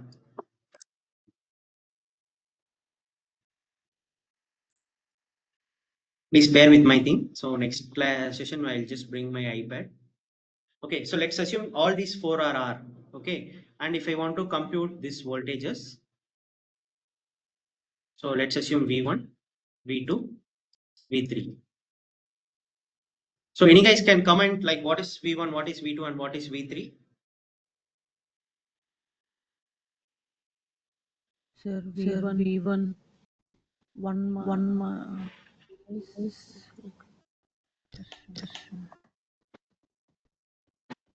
Please bear with my thing. So next class session, I'll just bring my iPad. Okay, so let's assume all these 4 are R. Okay, and if I want to compute these voltages, so let's assume V1, V2, V3. So any guys can comment like what is V1, what is V2, and what is V3? Sir, V1, one is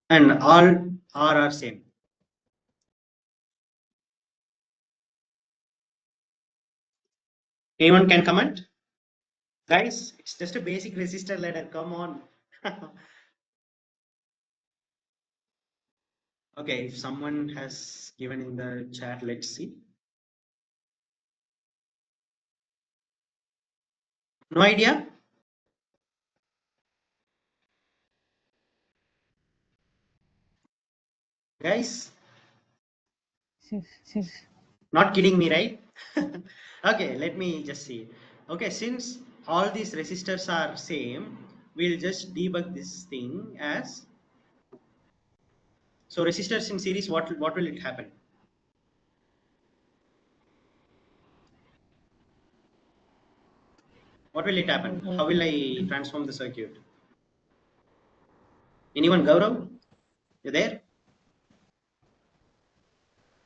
And all R are same. Anyone can comment? Guys, it's just a basic resistor ladder. Come on. Okay, if someone has given in the chat, let's see. No idea? Guys, Yes. not kidding me, right? Okay, let me just see. Okay, since all these resistors are same, we'll just debug this thing as, so resistors in series, what will it happen? What will it happen? How will I transform the circuit? Anyone, Gaurav? You there?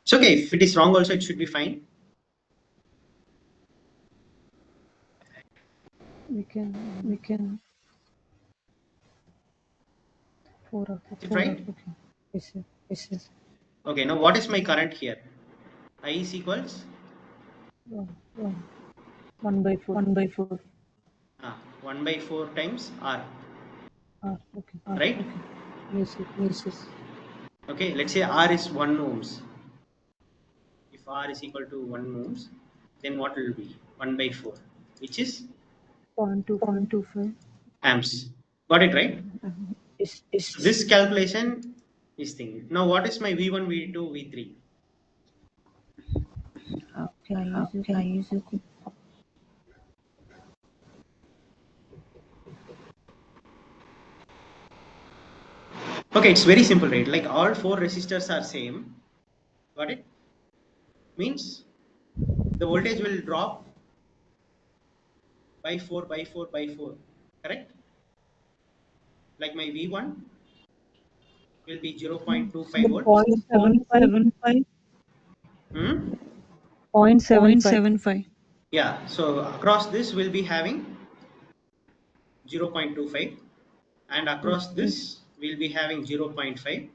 It's okay. If it is wrong also, it should be fine. We can 4 of Is it right? okay. Yes, sir. Okay, now what is my current here? I is equals 1 by 4. 1 by 4 times R, Okay. right? Yes, sir. Okay, let's say R is 1 ohms. If R is equal to 1 ohms, then what will be? 1 by 4, which is 0.25 amps. Got it, right? is So this calculation is thing. Now what is my V1, V2, V3? okay. I use it. Okay, it's very simple, right? Like all 4 resistors are same. Got it? Means the voltage will drop by 4 by 4 by 4. Correct? Like my V1 will be 0.25 The volts. 0.75. Hmm? 0.75. Yeah, so across this will be having 0.25, and across this will be having 0.5,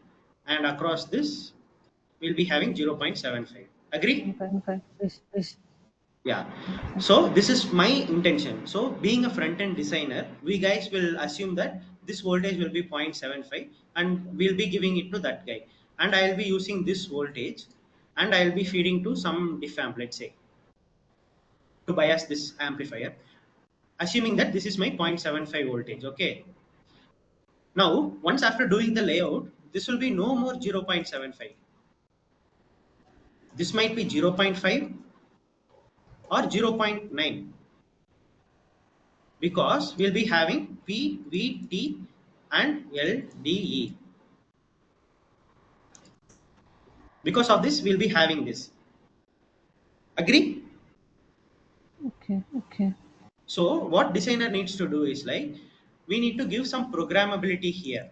and across this will be having 0.75. Agree? Okay. Yes. Yeah. So this is my intention. So being a front-end designer, we guys will assume that this voltage will be 0.75, and we'll be giving it to that guy. And I'll be using this voltage, and I'll be feeding to some diff amp, let's say, to bias this amplifier, assuming that this is my 0.75 voltage. Okay. Now, once after doing the layout, this will be no more 0.75. This might be 0.5 or 0.9, because we'll be having P, V, T and L, D, E. Because of this, we'll be having this. Agree? Okay. So what designer needs to do is like, we need to give some programmability here.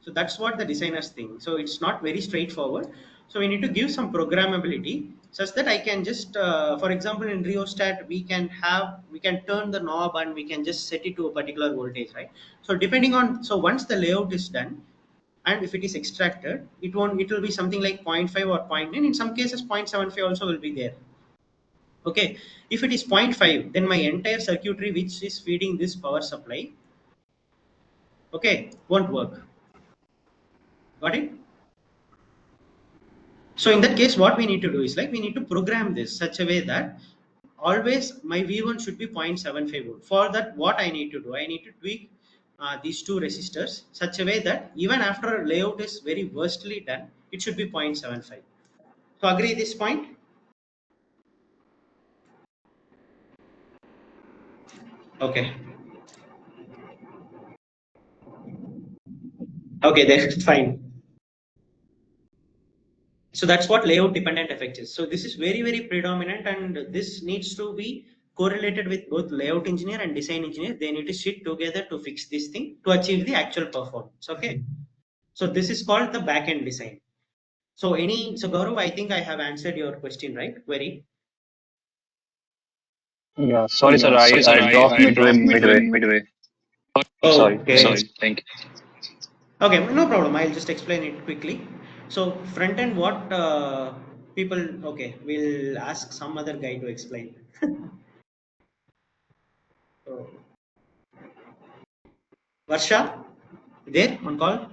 So that's what the designers think. So it's not very straightforward. So we need to give some programmability such that I can just, for example, in rheostat, we can turn the knob and we can just set it to a particular voltage, right? So depending on, so once the layout is done, and if it is extracted, it will be something like 0.5 or 0.9. In some cases, 0.75 also will be there. Okay. If it is 0.5, then my entire circuitry, which is feeding this power supply, okay, won't work. Got it? So in that case, what we need to do is like, we need to program this such a way that always my V1 should be 0.75 volt. For that, what I need to do, I need to tweak these two resistors such a way that even after layout is very worstly done, it should be 0.75. So agree this point? Okay. Okay, then fine. So that's what layout dependent effect is. So this is very, very predominant, and this needs to be correlated with both layout engineer and design engineer. They need to sit together to fix this thing to achieve the actual performance. Okay. So this is called the back-end design. So Gaurav, I think I have answered your question, right? Query. Yeah, sorry, sir. I dropped midway. Sorry. Okay. Thank you. Okay, no problem. I'll just explain it quickly. So front end, what people? Okay, we'll ask some other guy to explain. So, Varsha, there on call.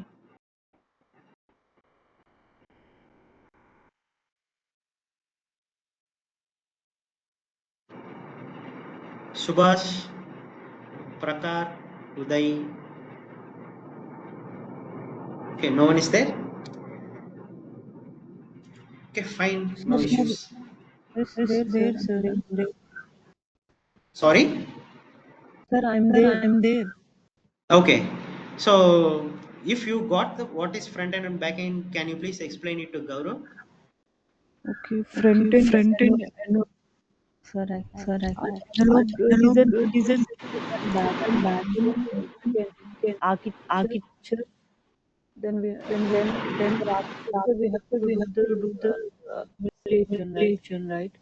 Subhash, Prakar, Uday. Okay, no one is there. Okay, fine, no Yes, sir. issues. Yes, there, sir. I'm there. Sorry. Sir, I'm Sir, there. I'm there. Okay, so if you got the what is front end and back end, can you please explain it to Gaurav? Okay, Okay, front end front end analog, sir. sir, Analog design design and back and end back end architecture. architecture. Then we Then for architecture we have to we do have the to do the simulation, right? simulation, right?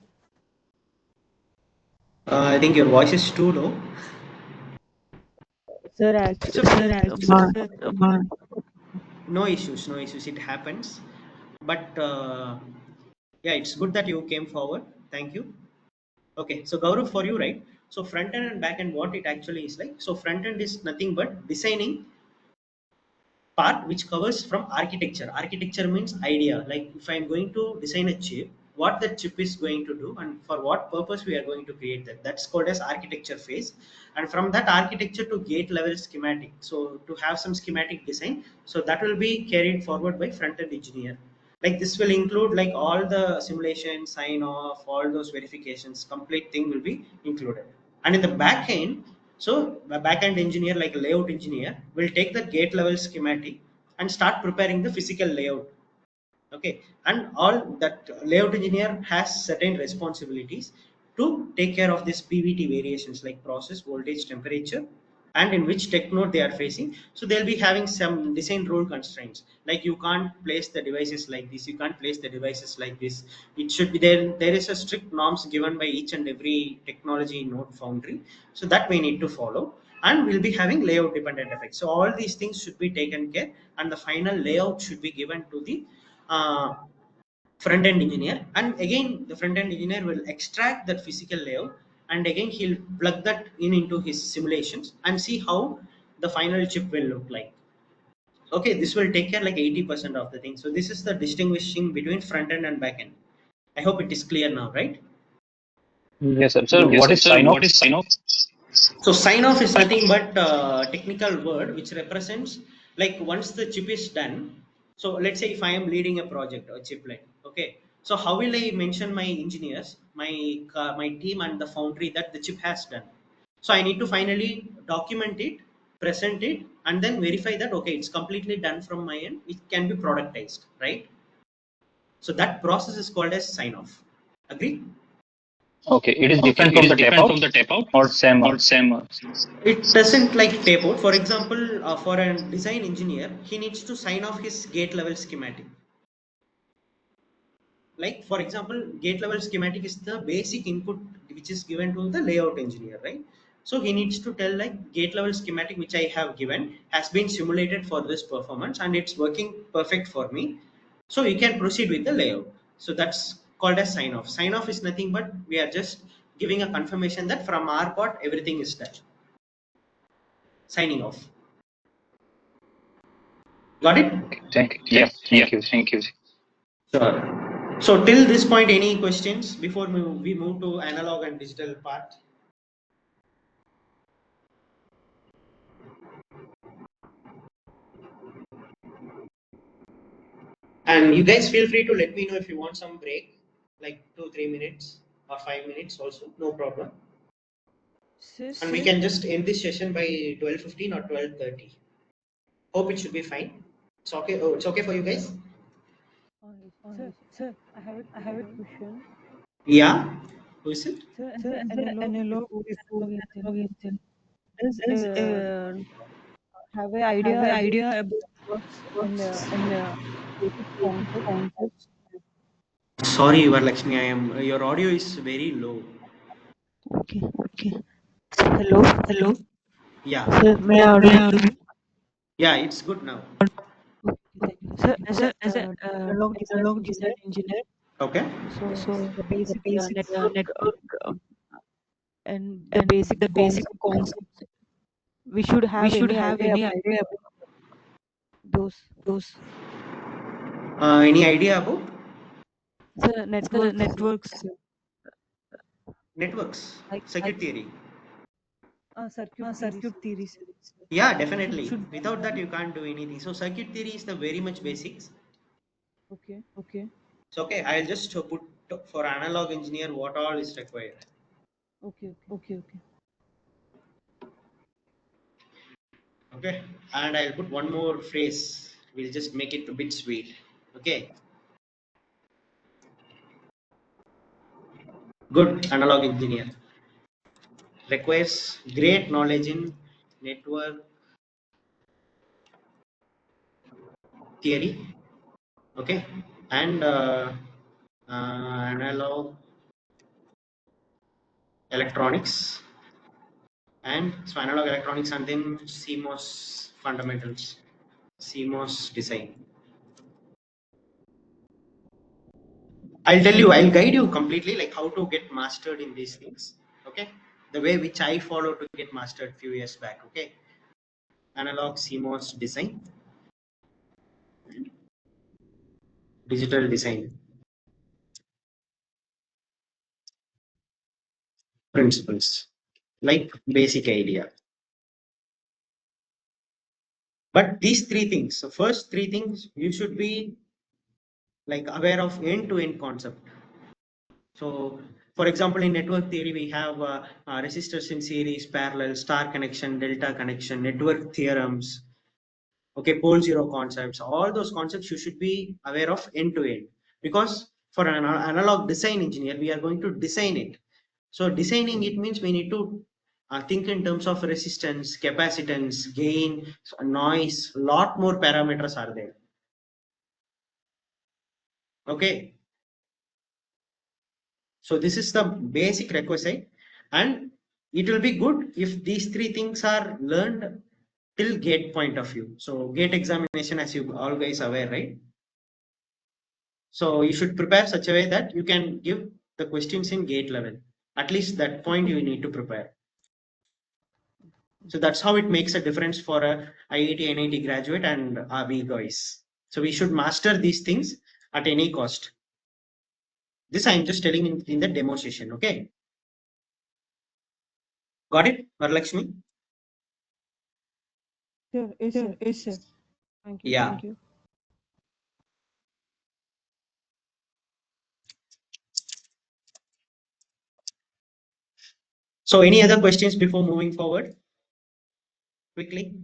I think your voice is too low. Sir, So Sir, actually, actually, no issues, no issues. It happens, but yeah, it's good that you came forward. Thank you. Okay, so Gaurav, for you, right? So front end and back end, what it actually is like. So front end is nothing but designing part which covers from architecture. Architecture means idea. Like if I'm going to design a chip, what that chip is going to do and for what purpose we are going to create that. That's called as architecture phase. And from that architecture to gate level schematic. So to have some schematic design, so that will be carried forward by front end engineer. Like this will include like all the simulation, sign off, all those verifications, complete thing will be included. And in the back end, so the back-end engineer, like a layout engineer, will take the gate level schematic and start preparing the physical layout. Okay, and all that layout engineer has certain responsibilities to take care of this PVT variations like process, voltage, temperature, and in which tech node they are facing. So they'll be having some design rule constraints like you can't place the devices like this, you can't place the devices like this. It should be there. There is a strict norms given by each and every technology node foundry. So that we need to follow. And we'll be having layout dependent effects. So all these things should be taken care, and the final layout should be given to the uh, front end engineer, and again the front end engineer will extract that physical layout, and again he'll plug that in into his simulations and see how the final chip will look like. Okay, this will take care like 80% of the thing. So this is the distinguishing between front end and back end. I hope it is clear now, right? Yes, sir. Sir, what is sign off? So sign off is nothing but technical word which represents like once the chip is done. So let's say if I am leading a project or chiplet, okay. So how will I mention my engineers, my team and the foundry that the chip has done? So I need to finally document it, present it, and then verify that okay, it's completely done from my end. It can be productized, right? So that process is called as sign off. Agree? Okay, it is okay, different it from is the tap different out from the tap out or same. or same. It doesn't like tape out. For example, for a design engineer, he needs to sign off his gate level schematic. Like for example, gate level schematic is the basic input which is given to the layout engineer, right? So he needs to tell like gate level schematic which I have given has been simulated for this performance and it's working perfect for me. So we can proceed with the layout. So that's called as sign off. Sign off is nothing but we are just giving a confirmation that from our part everything is done. Signing off. Got it? Yeah, Yeah, thank you. thank you. Sure. So till this point, any questions before we move to analog and digital part? And you guys feel free to let me know if you want some break, like 2-3 minutes or 5 minutes also, no problem. And we can just end this session by 12:15 or 12:30. Hope it should be fine. It's okay. Oh, it's okay for you guys. Sir, I have a question. Yeah. Who is it? Sir, as an analog before engine, does have an idea about works and basic concepts? Sorry, Varlakshmi. Your audio is very low. Okay. Hello. Yeah. Sir, may I audible? Yeah, it's good now. Okay, thank you. Sir, as a analog design engineer, Okay. so the basic network and the basic concepts, we should have any idea about those. Any idea about The networks networks, like circuit theory? circuit theories Yeah, definitely. should Without that, you can't do anything. So circuit theory is the very much basics. okay. So okay, I'll just put for analog engineer what all is required. Okay. Okay, and I'll put one more phrase. We'll just make it a bit sweet. Okay, good analog engineer requires great knowledge in network theory. Okay, and analog electronics, and so analog electronics, and then CMOS fundamentals, CMOS design. I'll tell you, I'll guide you completely like how to get mastered in these things. Okay, the way which I follow to get mastered few years back. Okay, analog CMOS design, digital design principles, like basic idea. But these three things, so first three things, you should be like aware of end-to-end concept. So, for example, in network theory, we have resistors in series, parallel, star connection, delta connection, network theorems, okay, pole zero concepts. All those concepts you should be aware of end to end, because for an analog design engineer, we are going to design it. So designing it means we need to think in terms of resistance, capacitance, gain, noise. Lot more parameters are there. Okay, so this is the basic requisite, and it will be good if these three things are learned till gate point of view. So gate examination, as you all guys aware, right? So you should prepare such a way that you can give the questions in gate level. At least that point you need to prepare. So that's how it makes a difference for a IIT, NIT graduate and RB guys. So we should master these things at any cost. This I'm just telling in the demo session. Okay. Got it, Varalakshmi? Sure, yes, sir. Thank you. Yeah. So any other questions before moving forward? Quickly.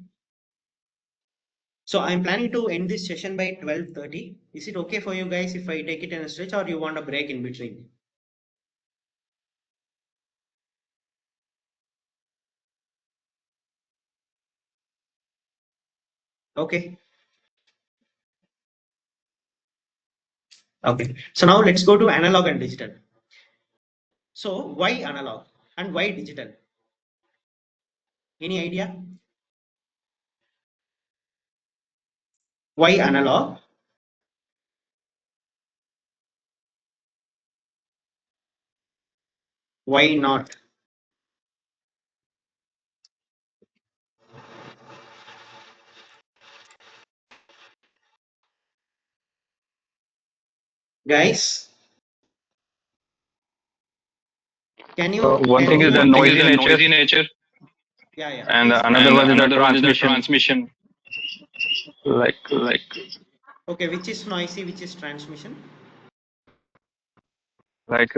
So I'm planning to end this session by 12:30. Is it okay for you guys if I take it in a stretch, or you want a break in between? Okay. Okay. So now let's go to analog and digital. So why analog and why digital? Any idea? Why analog? Why not? Guys, can you One hear thing me? is the One thing is noisy the nature, noisy nature. Yeah, and please. another one is the Another one is the transmission. transmission. Like Okay, which is noisy, which is transmission? Like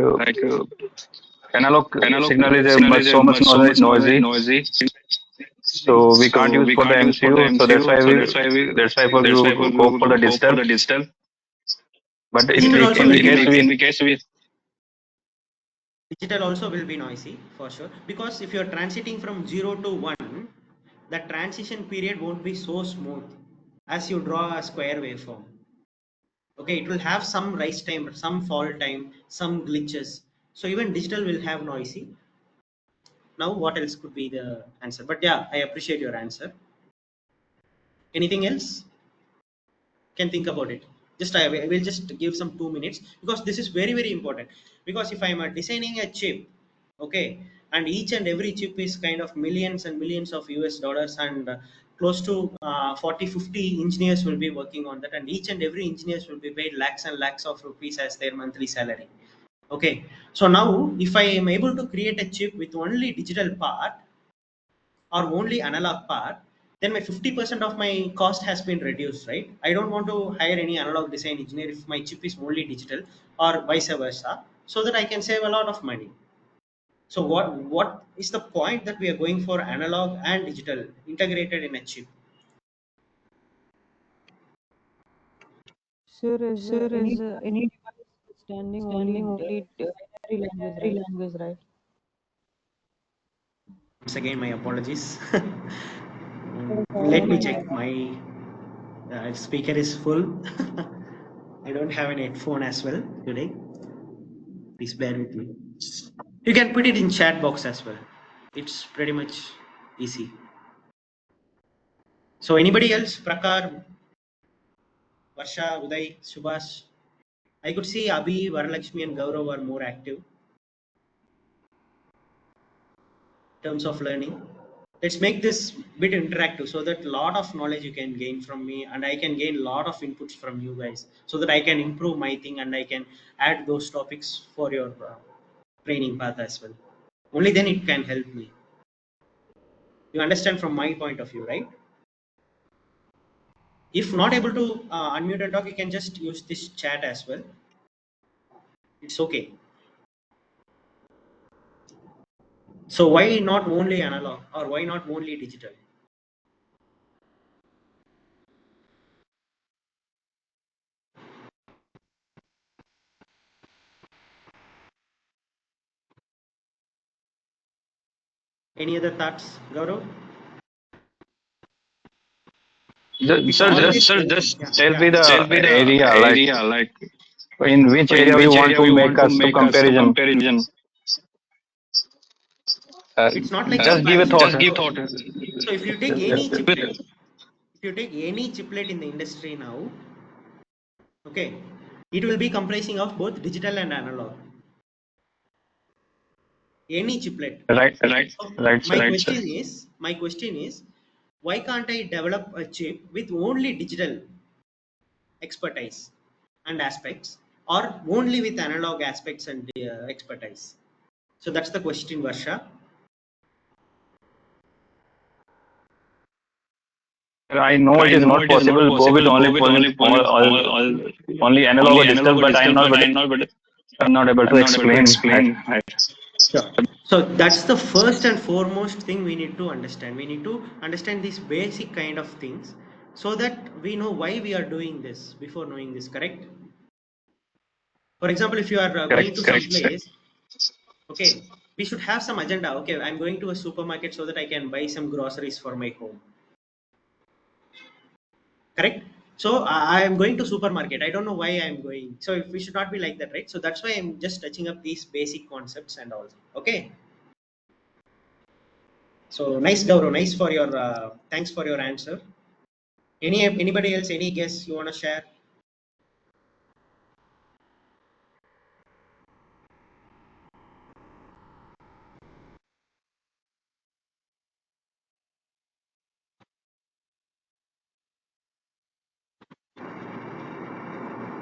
analog signal is so much noisy, so we can't use for the MCU. So that's why for you go for the digital. But Digital also will in be case noisy. we Digital also will be noisy for sure, because if you're transiting from 0 to 1, the transition period won't be so smooth as you draw a square waveform. Okay, it will have some rise time, some fall time, some glitches. So even digital will have noisy. Now what else could be the answer? But yeah, I appreciate your answer. Anything else? Can think about it. Just I will just give some 2 minutes, because this is very very important. Because if I'm designing a chip, okay, and each and every chip is kind of millions and millions of US dollars, and close to 40-50 engineers will be working on that, and each and every engineers will be paid lakhs and lakhs of rupees as their monthly salary. Okay, so now if I am able to create a chip with only digital part or only analog part, then my 50% of my cost has been reduced, right? I don't want to hire any analog design engineer if my chip is only digital, or vice versa, so that I can save a lot of money. So what is the point that we are going for analog and digital integrated in a chip? Sir, is any device standing only binary language, right? Once again, my apologies. Oh Let me my check God. my speaker is full. I don't have an headphone as well today. Please bear with me. You can put it in chat box as well. It's pretty much easy. So anybody else? Prakar, Varsha, Uday, Subhash. I could see Abhi, Varalakshmi and Gaurav are more active in terms of learning. Let's make this bit interactive so that a lot of knowledge you can gain from me, and I can gain a lot of inputs from you guys, so that I can improve my thing and I can add those topics for your training path as well. Only then it can help me. You understand from my point of view, right? If not able to unmute and talk, you can just use this chat as well. It's okay. So why not only analog, or why not only digital? Any other thoughts, Gaurav? It's sir, always just yeah, tell yeah. me the area, like in which area you want to make a some comparison. It's not like Just give a comparison. thought. So if you take any chiplet, if you take any chiplet in the industry now, okay, it will be comprising of both digital and analog. Any chiplet. Right, So right, sir. my question is, why can't I develop a chip with only digital expertise and aspects, or only with analog aspects and expertise? So that's the question, Varsha. I know it is not possible go with only analog or digital, but I'm not able to explain. Sure. So that's the first and foremost thing we need to understand. We need to understand these basic kind of things, so that we know why we are doing this before knowing this, correct? For example, if you are going to Correct. some place, okay, we should have some agenda. Okay, I'm going to a supermarket so that I can buy some groceries for my home, correct? So I am going to supermarket. I don't know why I'm going. So if we should not be like that, right? So that's why I'm just touching up these basic concepts and all. Okay. So nice, Gaurav. Nice for your thanks for your answer. Anybody else? Any guess you want to share?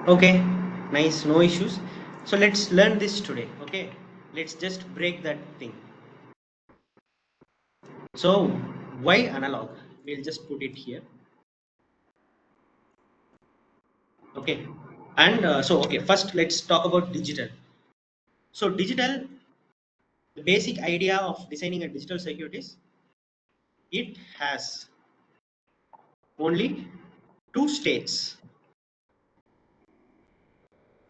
Okay, nice, no issues. So let's learn this today. Okay, let's just break that thing. So why analog? We'll just put it here. Okay, and okay, first let's talk about digital. So digital, the basic idea of designing a digital circuit is it has only two states,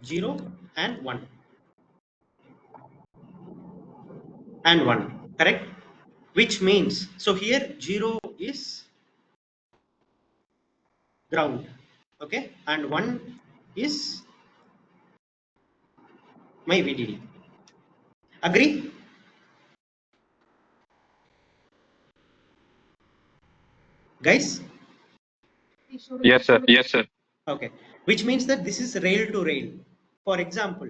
0 and 1 and 1, correct? Which means, so here 0 is ground, okay, and 1 is my VDD. Agree? Guys? Yes, sir. Yes, sir. Okay, which means that this is rail to rail. For example,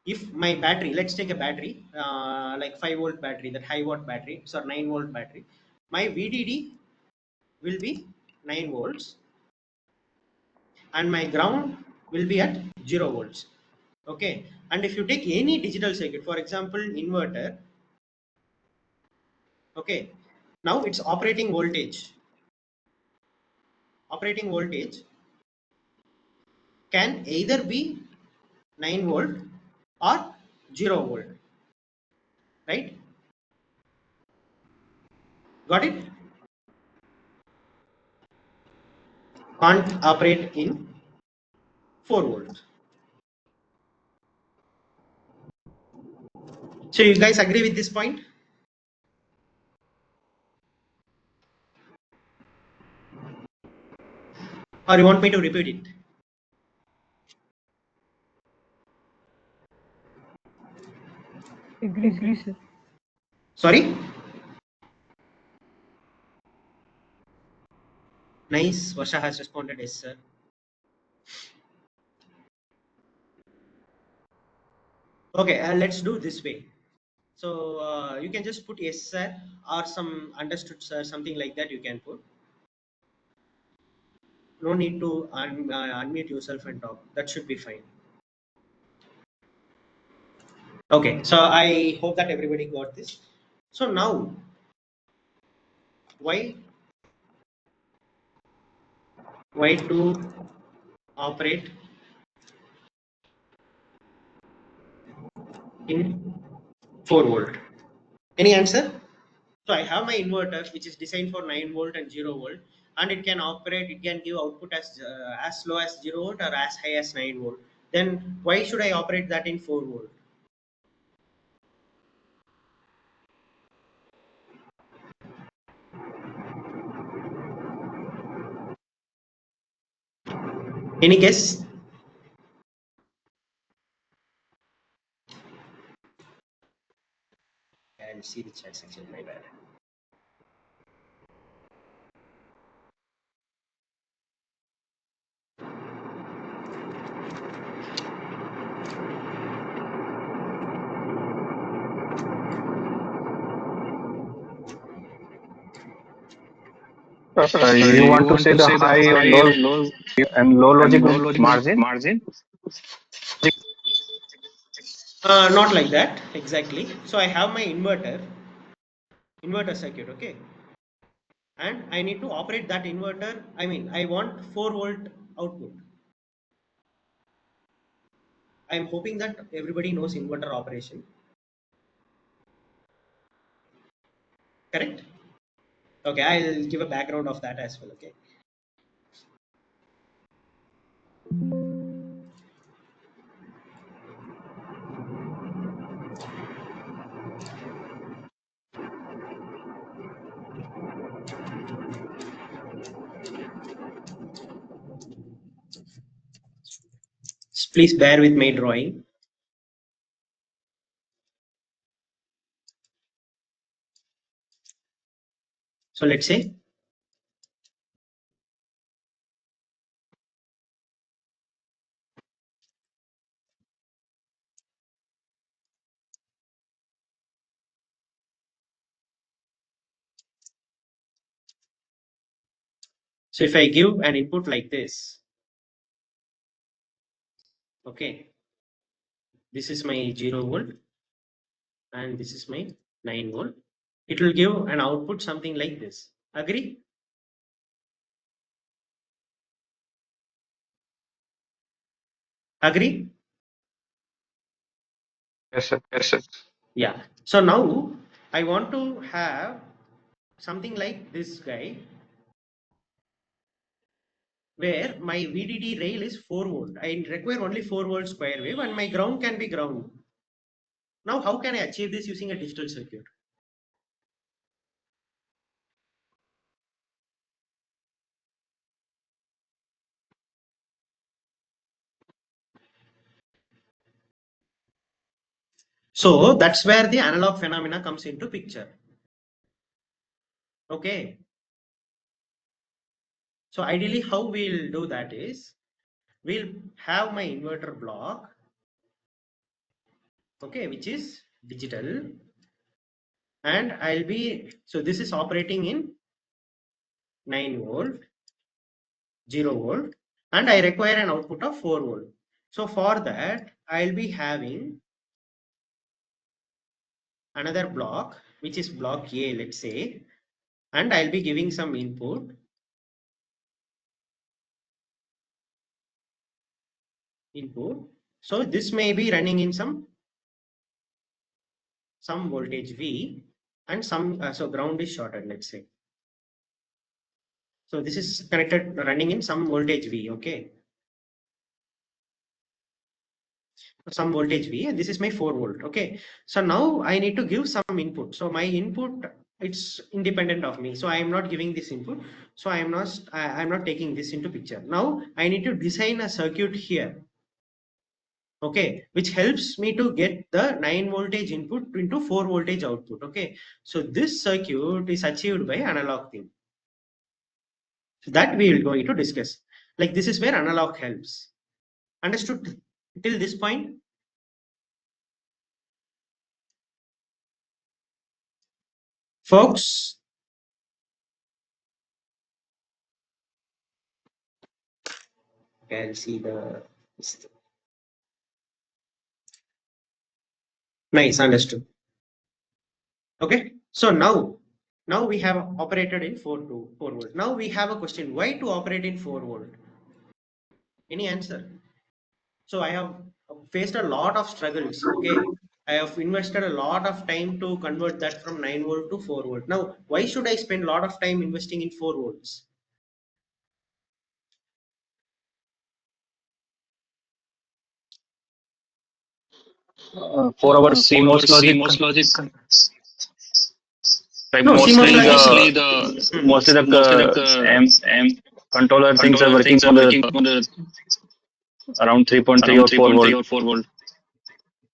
if my battery, let's take a battery, like 5-volt battery, that high watt battery, so 9-volt battery, my VDD will be 9 volts and my ground will be at 0 volts. Okay, and if you take any digital circuit, for example, inverter, okay, now its operating voltage can either be 9 volt or 0 volt, right? Got it? Can't operate in 4 volts. So you guys agree with this point? Or you want me to repeat it? Agree, sir. Sorry? Nice. Varsha has responded, yes, sir. Okay, let's do this way. So you can just put yes, sir, or some understood, sir, something like that you can put. No need to unmute yourself and talk. That should be fine. Okay, so I hope that everybody got this. So now, why to operate in 4 volt? Any answer? So I have my inverter which is designed for 9 volt and 0 volt, and it can operate, it can give output as low as 0 volt or as high as 9 volt. Then why should I operate that in 4 volt? Any guess? I'll see the chat section, my bad. You You want to want say to the say the high or high or low low and low and logic low logic margin? margin? Not like that exactly. So I have my inverter circuit, okay, and I need to operate that inverter. I mean, I want 4 volt output. I'm hoping that everybody knows inverter operation, correct? Okay, I'll give a background of that as well. Okay, please bear with my drawing. So let's say so if I give an input like this, okay, this is my 0 volt and this is my 9 volt. It will give an output something like this. Agree? Agree? Yes, sir. Yeah. So now I want to have something like this guy where my VDD rail is 4 volt. I require only 4 volt square wave and my ground can be ground. Now how can I achieve this using a digital circuit? So that's where the analog phenomena comes into picture. Okay. So ideally how we'll do that is we'll have my inverter block, okay, which is digital, and I'll be, so this is operating in 9 volt, 0 volt, and I require an output of 4 volt. So for that I'll be having another block which is block A, let's say, and I'll be giving some input. So this may be running in some voltage V and some so ground is shorted, let's say. So this is connected running in some voltage V, okay, some voltage V, and this is my 4 volt, okay. So now I need to give some input. So my input, it's independent of me, so I am not giving this input, so I'm not taking this into picture. Now I need to design a circuit here, okay, which helps me to get the 9 voltage input into 4 voltage output, okay. So this circuit is achieved by analog thing. So that we will going to discuss. Like this is where analog helps. Understood till this point? Folks, okay, I'll see the nice, understood. Okay, so now we have operated in 4 volt. Now we have a question, why to operate in 4 volt? Any answer? So I have faced a lot of struggles, okay. I have invested a lot of time to convert that from 9 volt to 4 volt. Now why should I spend a lot of time investing in 4 volts? For our CMOS logic, like No, CMOS mostly logic. the controller things are working on the around 3.3 or 4 volt.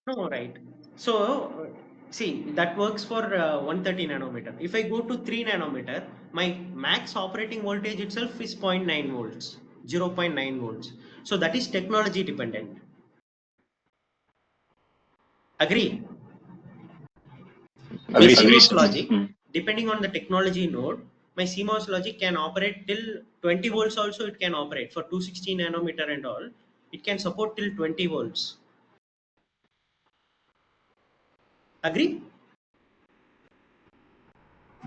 No, right. So see, that works for 130 nanometer. If I go to 3 nanometer, my max operating voltage itself is 0.9 volts, 0.9 volts. So that is technology dependent. Agree? My Agree, sir. CMOS logic, depending on the technology node, my CMOS logic can operate till 20 volts also it can operate for 260 nanometer and all. It can support till 20 volts. Agree?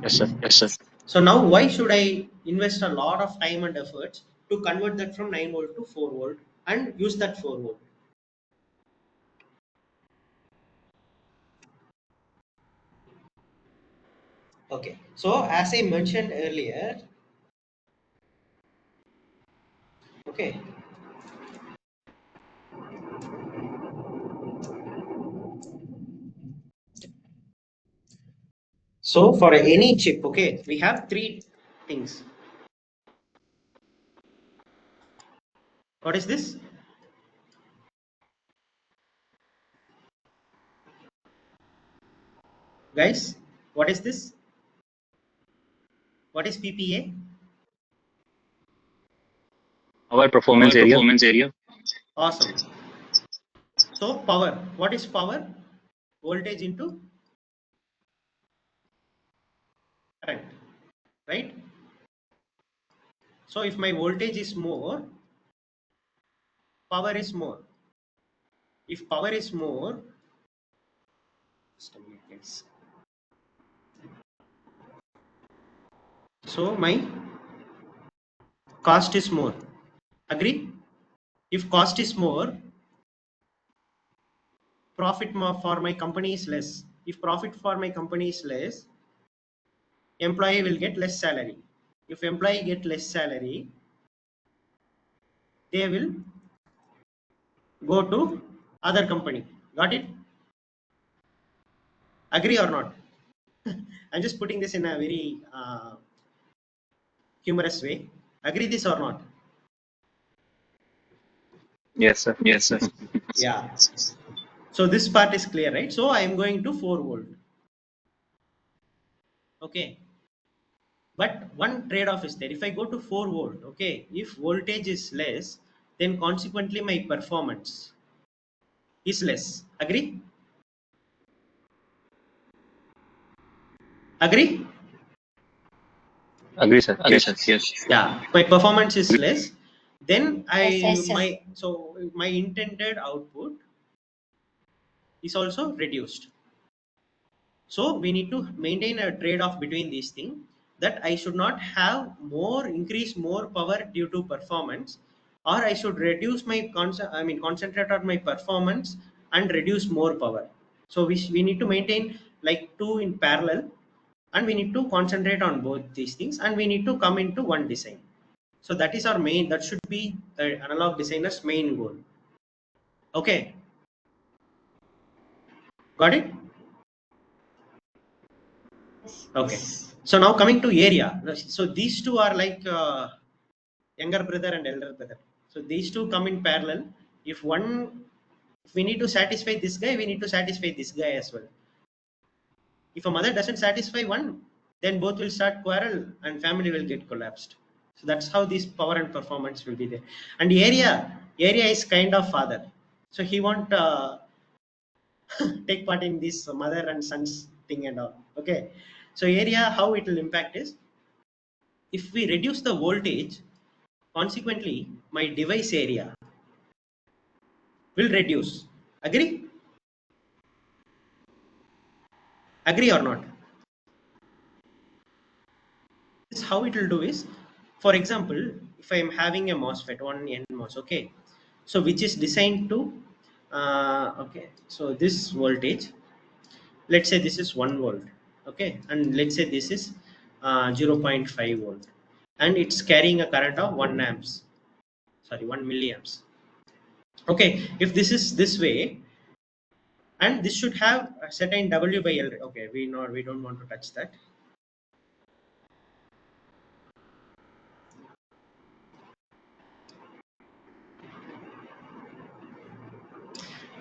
Yes, sir. So now why should I invest a lot of time and efforts to convert that from 9 volt to 4 volt and use that 4 volt? Okay, so as I mentioned earlier, okay, so for any chip, okay, we have three things. What is this? Guys, what is this? What is PPA? Our performance area. Awesome. So power, what is power? Voltage into current, right? So if my voltage is more, power is more. If power is more, just a minute, guys. So my cost is more. Agree? If cost is more, profit for my company is less. If profit for my company is less, employee will get less salary. If employee get less salary, they will go to other company. Got it? Agree or not? I'm just putting this in a very humorous way. Agree this or not? Yes, sir. Yes, sir. Yeah. So this part is clear, right? So I am going to 4 volt. Okay. But one trade-off is there. If I go to 4 volt, okay, if voltage is less, then consequently my performance is less. Agree? Agree? Agree, sir. Agree, sir. Yes. Yes. Yeah. My performance is less. Then Yes, yes, sir. my intended output is also reduced. So we need to maintain a trade-off between these things, that I should not have increase more power due to performance, or I should reduce my concentrate on my performance and reduce more power. So we need to maintain like two in parallel, and we need to concentrate on both these things, and we need to come into one design. So that should be the analog designer's main goal. Okay, got it? Okay. So now coming to area. So these two are like younger brother and elder brother. So these two come in parallel. If we need to satisfy this guy, we need to satisfy this guy as well. If a mother doesn't satisfy one, then both will start quarrel and family will get collapsed. So that's how this power and performance will be there. And area is kind of father. So he won't take part in this mother and sons thing and all. Okay. So area, how it will impact is, if we reduce the voltage, consequently my device area will reduce. Agree? Agree or not? This how it will do is, for example, if I am having a MOSFET, one NMOS, okay, so which is designed to okay, so this voltage, let's say this is 1 volt, okay, and let's say this is 0.5 volt, and it's carrying a current of 1 amps, sorry, 1 milliamps. Okay, if this is this way, and this should have a certain W by L. Okay, we don't want to touch that.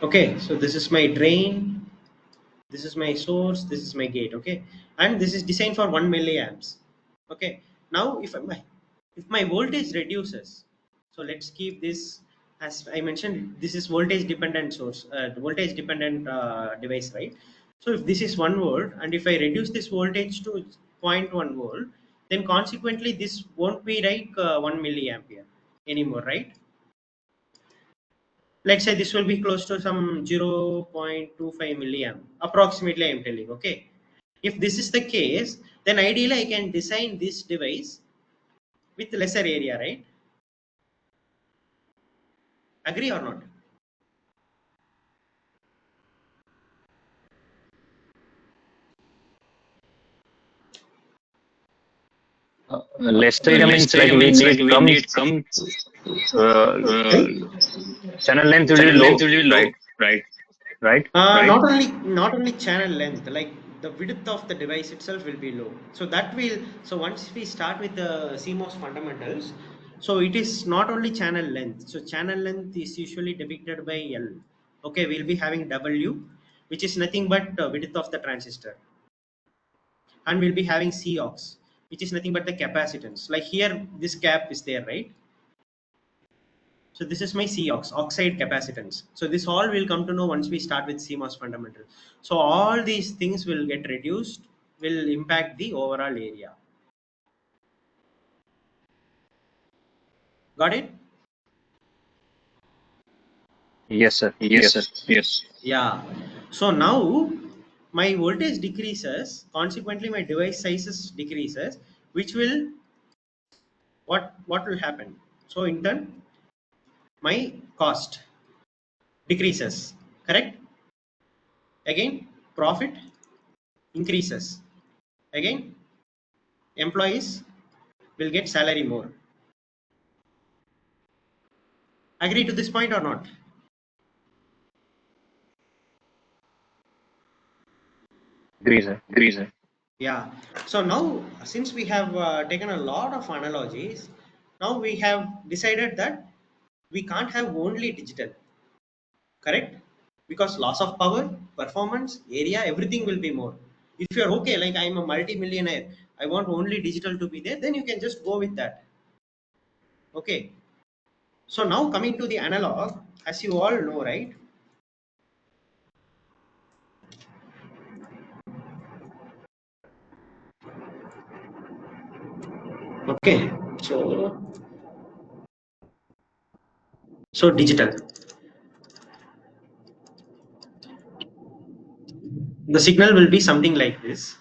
Okay, so this is my drain, this is my source, this is my gate. Okay, and this is designed for 1 milliamps. Okay, now if my voltage reduces, so let's keep this, as I mentioned, this is voltage dependent source, voltage dependent device, right? So if this is 1 volt, and if I reduce this voltage to 0.1 volt, then consequently this won't be like 1 milliampere anymore, right? Let's say this will be close to some 0.25 milliamp approximately, I'm telling. Okay, if this is the case, then ideally I can design this device with lesser area, right? Agree or not? Lesser area Let's means say like means like we some need some uh, right? channel length will be Channel low, length will be low, right? right? Right? Right? Not only channel length, like the width of the device itself will be low. So that will, so once we start with the CMOS fundamentals, so it is not only channel length. So channel length is usually depicted by L. Okay, we'll be having W, which is nothing but width of the transistor, and we'll be having Cox, which is nothing but the capacitance. Like here, this cap is there, right? So this is my Cox, oxide capacitance. So this all will come to know once we start with CMOS fundamental. So all these things will get reduced, will impact the overall area. Got it? Yes, sir. Yes, sir. Yes. Yes. Yeah. So now my voltage decreases, consequently my device sizes decreases, which will, what will happen? So in turn, my cost decreases, correct? Again, profit increases. Again, employees will get salary more. Agree to this point or not? Agree, sir. Agree, sir. Yeah. So now, since we have taken a lot of analogies, now we have decided that we can't have only digital, correct? Because loss of power, performance, area, everything will be more. If you're okay, like I'm a multi-millionaire, I want only digital to be there, then you can just go with that. Okay. So now coming to the analog, as you all know, right? Okay. So digital. The signal will be something like this.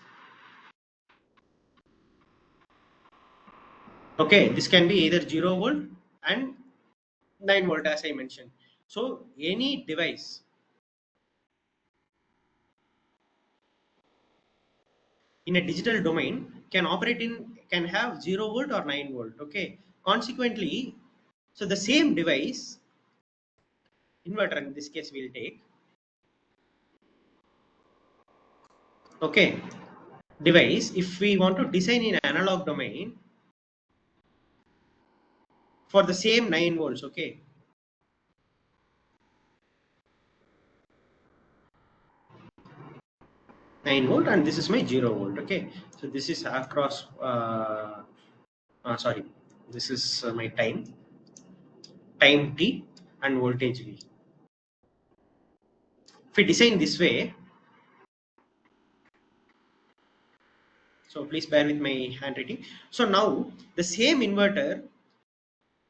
Okay, this can be either 0 volt and 9 volt as I mentioned. So any device in a digital domain can have 0 volt or 9 volt. Okay. Consequently, so the same device, inverter in this case we'll take, okay, device, if we want to design in analog domain for the same 9 volts, okay, 9 volt, and this is my 0 volt. Okay, so this is across sorry, this is my time t and voltage v. If we design this way, so please bear with my handwriting. So now the same inverter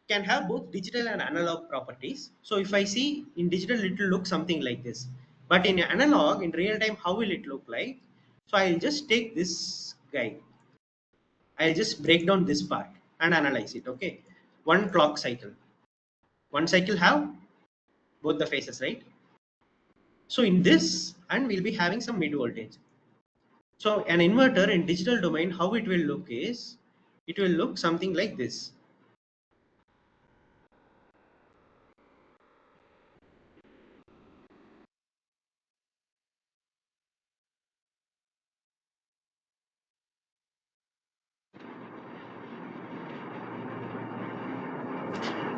can have both digital and analog properties. So if I see in digital, it will look something like this. But in analog, in real time, how will it look like? So I'll just take this guy. I'll just break down this part and analyze it. Okay. One clock cycle. One cycle have both the phases, right? So in this, and we'll be having some mid voltage. So an inverter in digital domain, how it will look is, it will look something like this.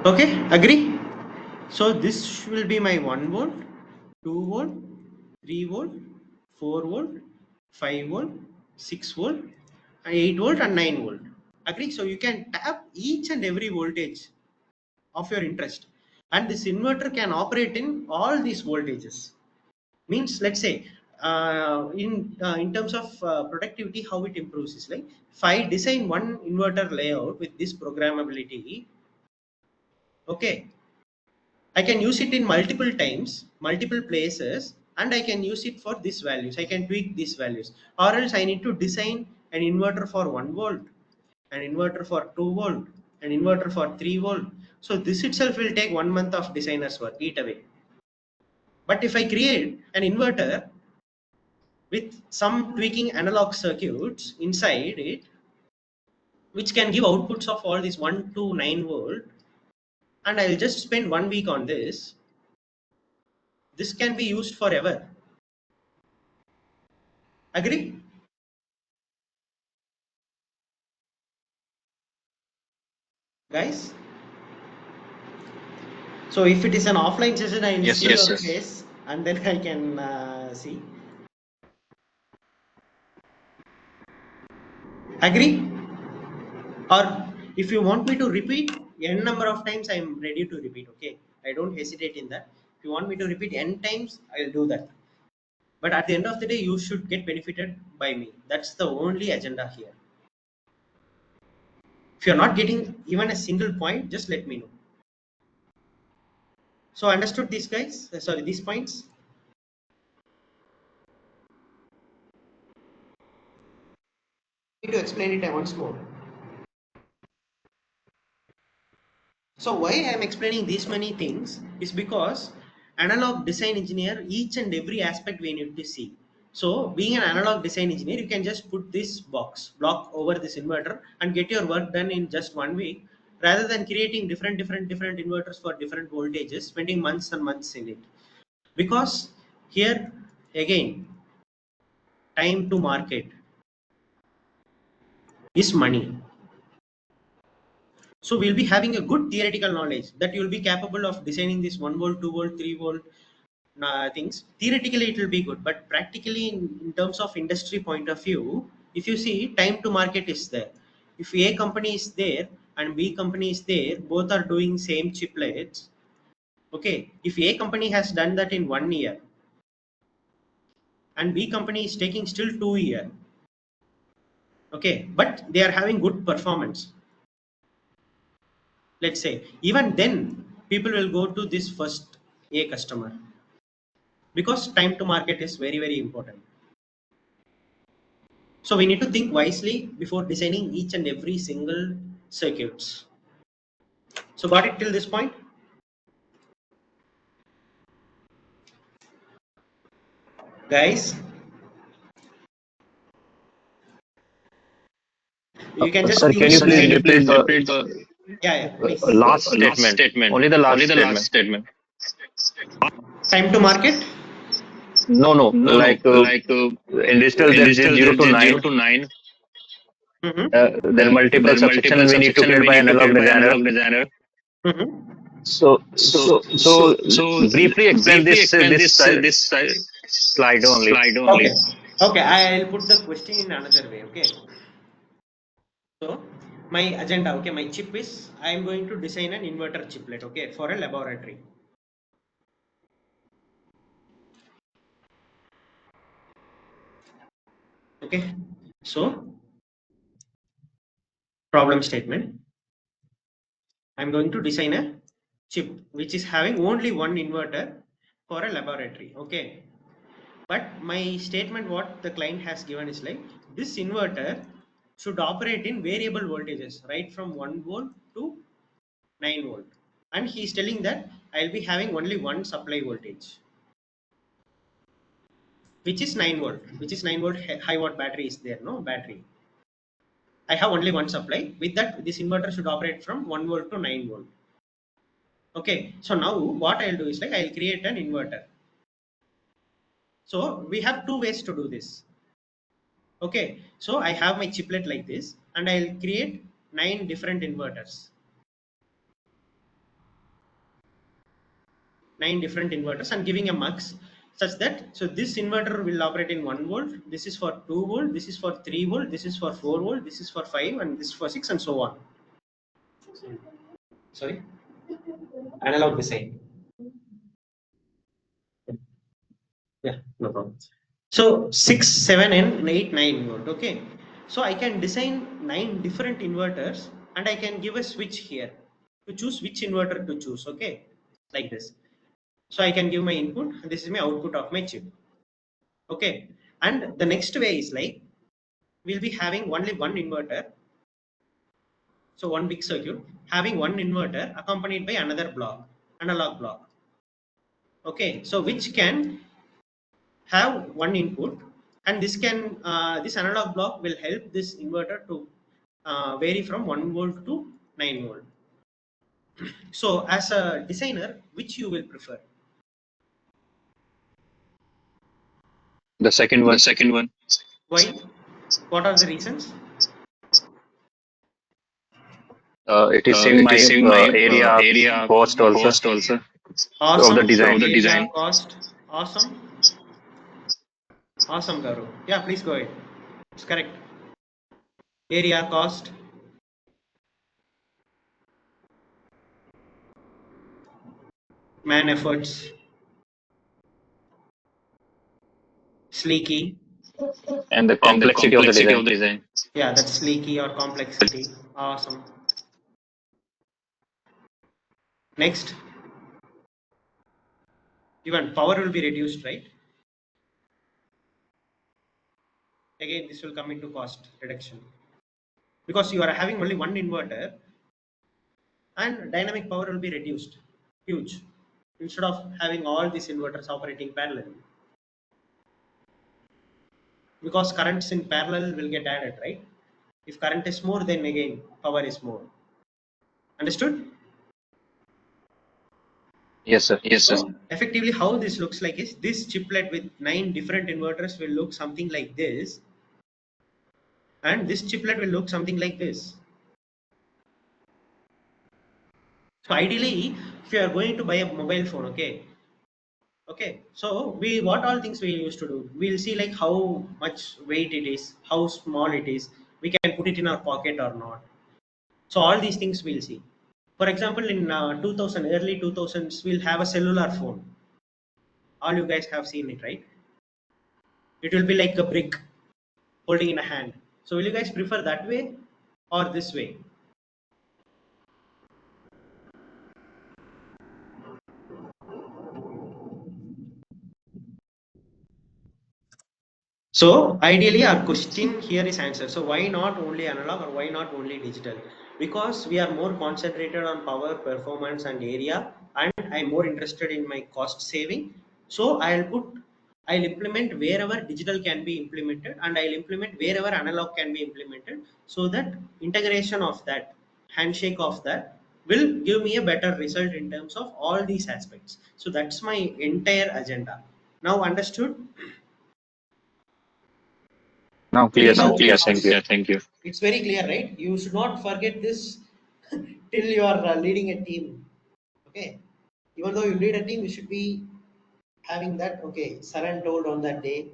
Okay, agree? So this will be my 1 volt, 2 volt, 3 volt, 4 volt, 5 volt, 6 volt, 8 volt and 9 volt. Agree? So you can tap each and every voltage of your interest. And this inverter can operate in all these voltages. Means, let's say, in terms of productivity, how it improves is like, if I design one inverter layout with this programmability, okay, I can use it in multiple times, multiple places, and I can use it for these values. I can tweak these values. Or else I need to design an inverter for 1 volt, an inverter for 2 volt, an inverter for 3 volt. So this itself will take 1 month of designer's work, eat away. But if I create an inverter with some tweaking analog circuits inside it, which can give outputs of all these 1 to 9 volt, and I'll just spend 1 week on this, this can be used forever. Agree? Guys? So if it is an offline session, I will Yes, see sir. your face and then I can see. Agree? Or if you want me to repeat n number of times, I am ready to repeat. Okay, I don't hesitate in that. If you want me to repeat n times, I'll do that. But at the end of the day, you should get benefited by me. That's the only agenda here. If you're not getting even a single point, just let me know. So understood these guys? Sorry, these points? I need to explain it once more. So why I am explaining these many things is because analog design engineer, each and every aspect we need to see. So being an analog design engineer, you can just put this block over this inverter and get your work done in just 1 week, rather than creating different inverters for different voltages, spending months and months in it. Because here again, time to market is money. So we'll be having a good theoretical knowledge that you'll be capable of designing this 1 volt, 2 volt, 3 volt things. Theoretically it will be good, but practically in terms of industry point of view, if you see, time to market is there. If A company is there and B company is there, both are doing same chiplets. Okay, if A company has done that in 1 year and B company is taking still 2 year, okay, but they are having good performance, let's say, even then people will go to this first A customer, because time to market is very important. So we need to think wisely before designing each and every single circuits. So got it till this point? Guys, you can just Sir, think can in you please mind. repeat the Yeah, please. last statement? Only the last statement. Time to market? No, no. No. Like in digital, there is 0 to 9. There are multiple subsection we need to clear by analog designer. So briefly explain this slide only. Okay. Okay, I'll put the question in another way. Okay. So my agenda, okay, my chip is, I am going to design an inverter chiplet, okay, for a laboratory. Okay. So problem statement. I'm going to design a chip which is having only one inverter for a laboratory. Okay. But my statement, what the client has given is like, this inverter should operate in variable voltages, right from 1 volt to 9 volt. And he's telling that I'll be having only one supply voltage, which is 9 volt, which is 9 volt high watt battery is there, no battery. I have only one supply. With that, this inverter should operate from 1 volt to 9 volt. Okay, so now what I'll do is like, I'll create an inverter. So we have two ways to do this. Okay, so I have my chiplet like this and I'll create 9 different inverters. 9 different inverters and giving a mux such that, so this inverter will operate in 1 volt, this is for 2 volt, this is for 3 volt, this is for 4 volt, this is for 5, and this is for 6, and so on. Sorry, analog design. Yeah, no problem. So 6, 7, and 8, 9 volt. Okay. So I can design 9 different inverters and I can give a switch here to choose which inverter to choose. Okay. Like this. So I can give my input and this is my output of my chip. Okay. And the next way is like, we'll be having only one inverter. So one big circuit having one inverter accompanied by another block, analog block. Okay. So which can have one input, and this can this analog block will help this inverter to vary from 1 volt to 9 volt. So as a designer, which you will prefer? The second one. Why? What are the reasons? It is saving my area cost also of the Awesome. design. Area, cost. Awesome. Awesome, Garu. Yeah, please go ahead. It's correct. Area, cost. Man efforts. Sleeky. And the complexity of the design. Yeah, that's sleeky or complexity. Awesome. Next. Even power will be reduced, right? Again, this will come into cost reduction because you are having only one inverter and dynamic power will be reduced huge instead of having all these inverters operating parallel, because currents in parallel will get added, right? If current is more, then again power is more. Understood? Yes, sir. So effectively how this looks like is this chiplet with 9 different inverters will look something like this, and this chiplet will look something like this. So ideally, if you are going to buy a mobile phone, okay, so we what all things we used to do, we'll see like how much weight it is, how small it is, we can put it in our pocket or not. So all these things we'll see. For example, in 2000, early 2000s, we'll have a cellular phone. All you guys have seen it, right? It will be like a brick holding in a hand. So will you guys prefer that way or this way? So ideally our question here is answered. So why not only analog or why not only digital? Because we are more concentrated on power, performance and area, and I'm more interested in my cost saving. So I'll implement wherever digital can be implemented, and I'll implement wherever analog can be implemented, so that integration of that, handshake of that will give me a better result in terms of all these aspects. So that's my entire agenda. Now understood? Now Very clear, now sir. clear. Thank you. Thank you. It's very clear, right? You should not forget this till you are leading a team. Okay. Even though you lead a team, you should be having that. Okay, Saran told on that day,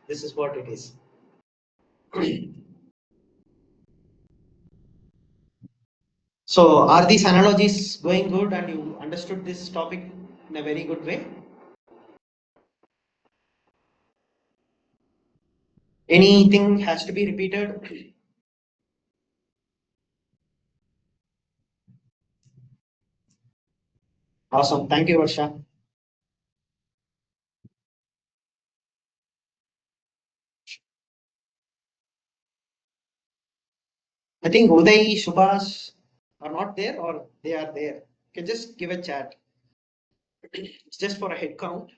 this is what it is. So, are these analogies going good and you understood this topic in a very good way? Anything has to be repeated? Awesome. Thank you, Varsha. I think Uday, Subhas are not there or they are there. You can just give a chat. It's just for a head count.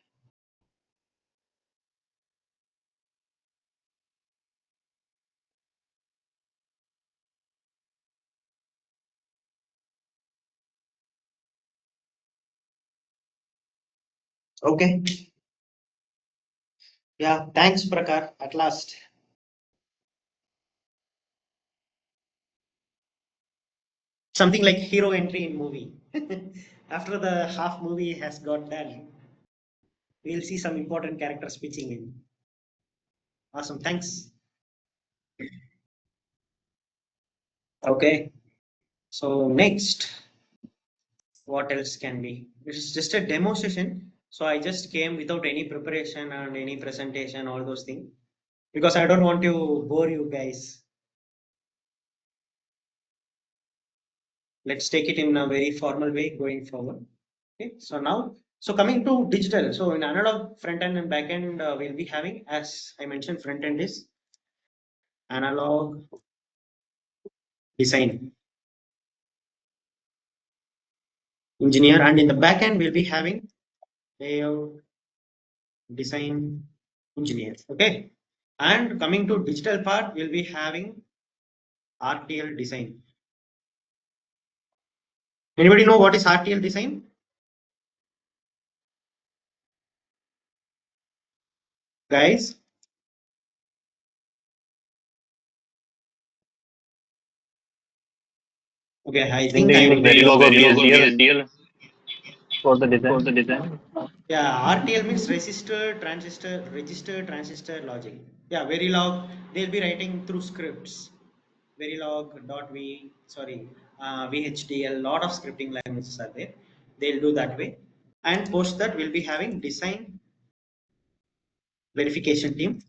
Okay. Yeah. Thanks, Prakar. At last. Something like hero entry in movie. After the half movie has got done, we'll see some important characters pitching in. Awesome. Thanks. Okay. So next, what else can be? This is just a demo session. So I just came without any preparation and any presentation, all those things, because I don't want to bore you guys. Let's take it in a very formal way going forward. Okay, so now, so coming to digital, so in analog front end and back end, we'll be having, as I mentioned, front end is analog design engineer, and in the back end, we'll be having layout design engineer. Okay, and coming to digital part, we'll be having RTL design. Anybody know what is RTL design? Guys, okay, I think They I use will. They use Verilog or Verilog or VSDL VSDL for the for design. the design. Yeah, RTL means register, transistor, logic. Yeah, Verilog, they'll be writing through scripts. Verilog dot v, sorry, VHDL, lot of scripting languages are there. They'll do that way. And post that, we'll be having design verification team.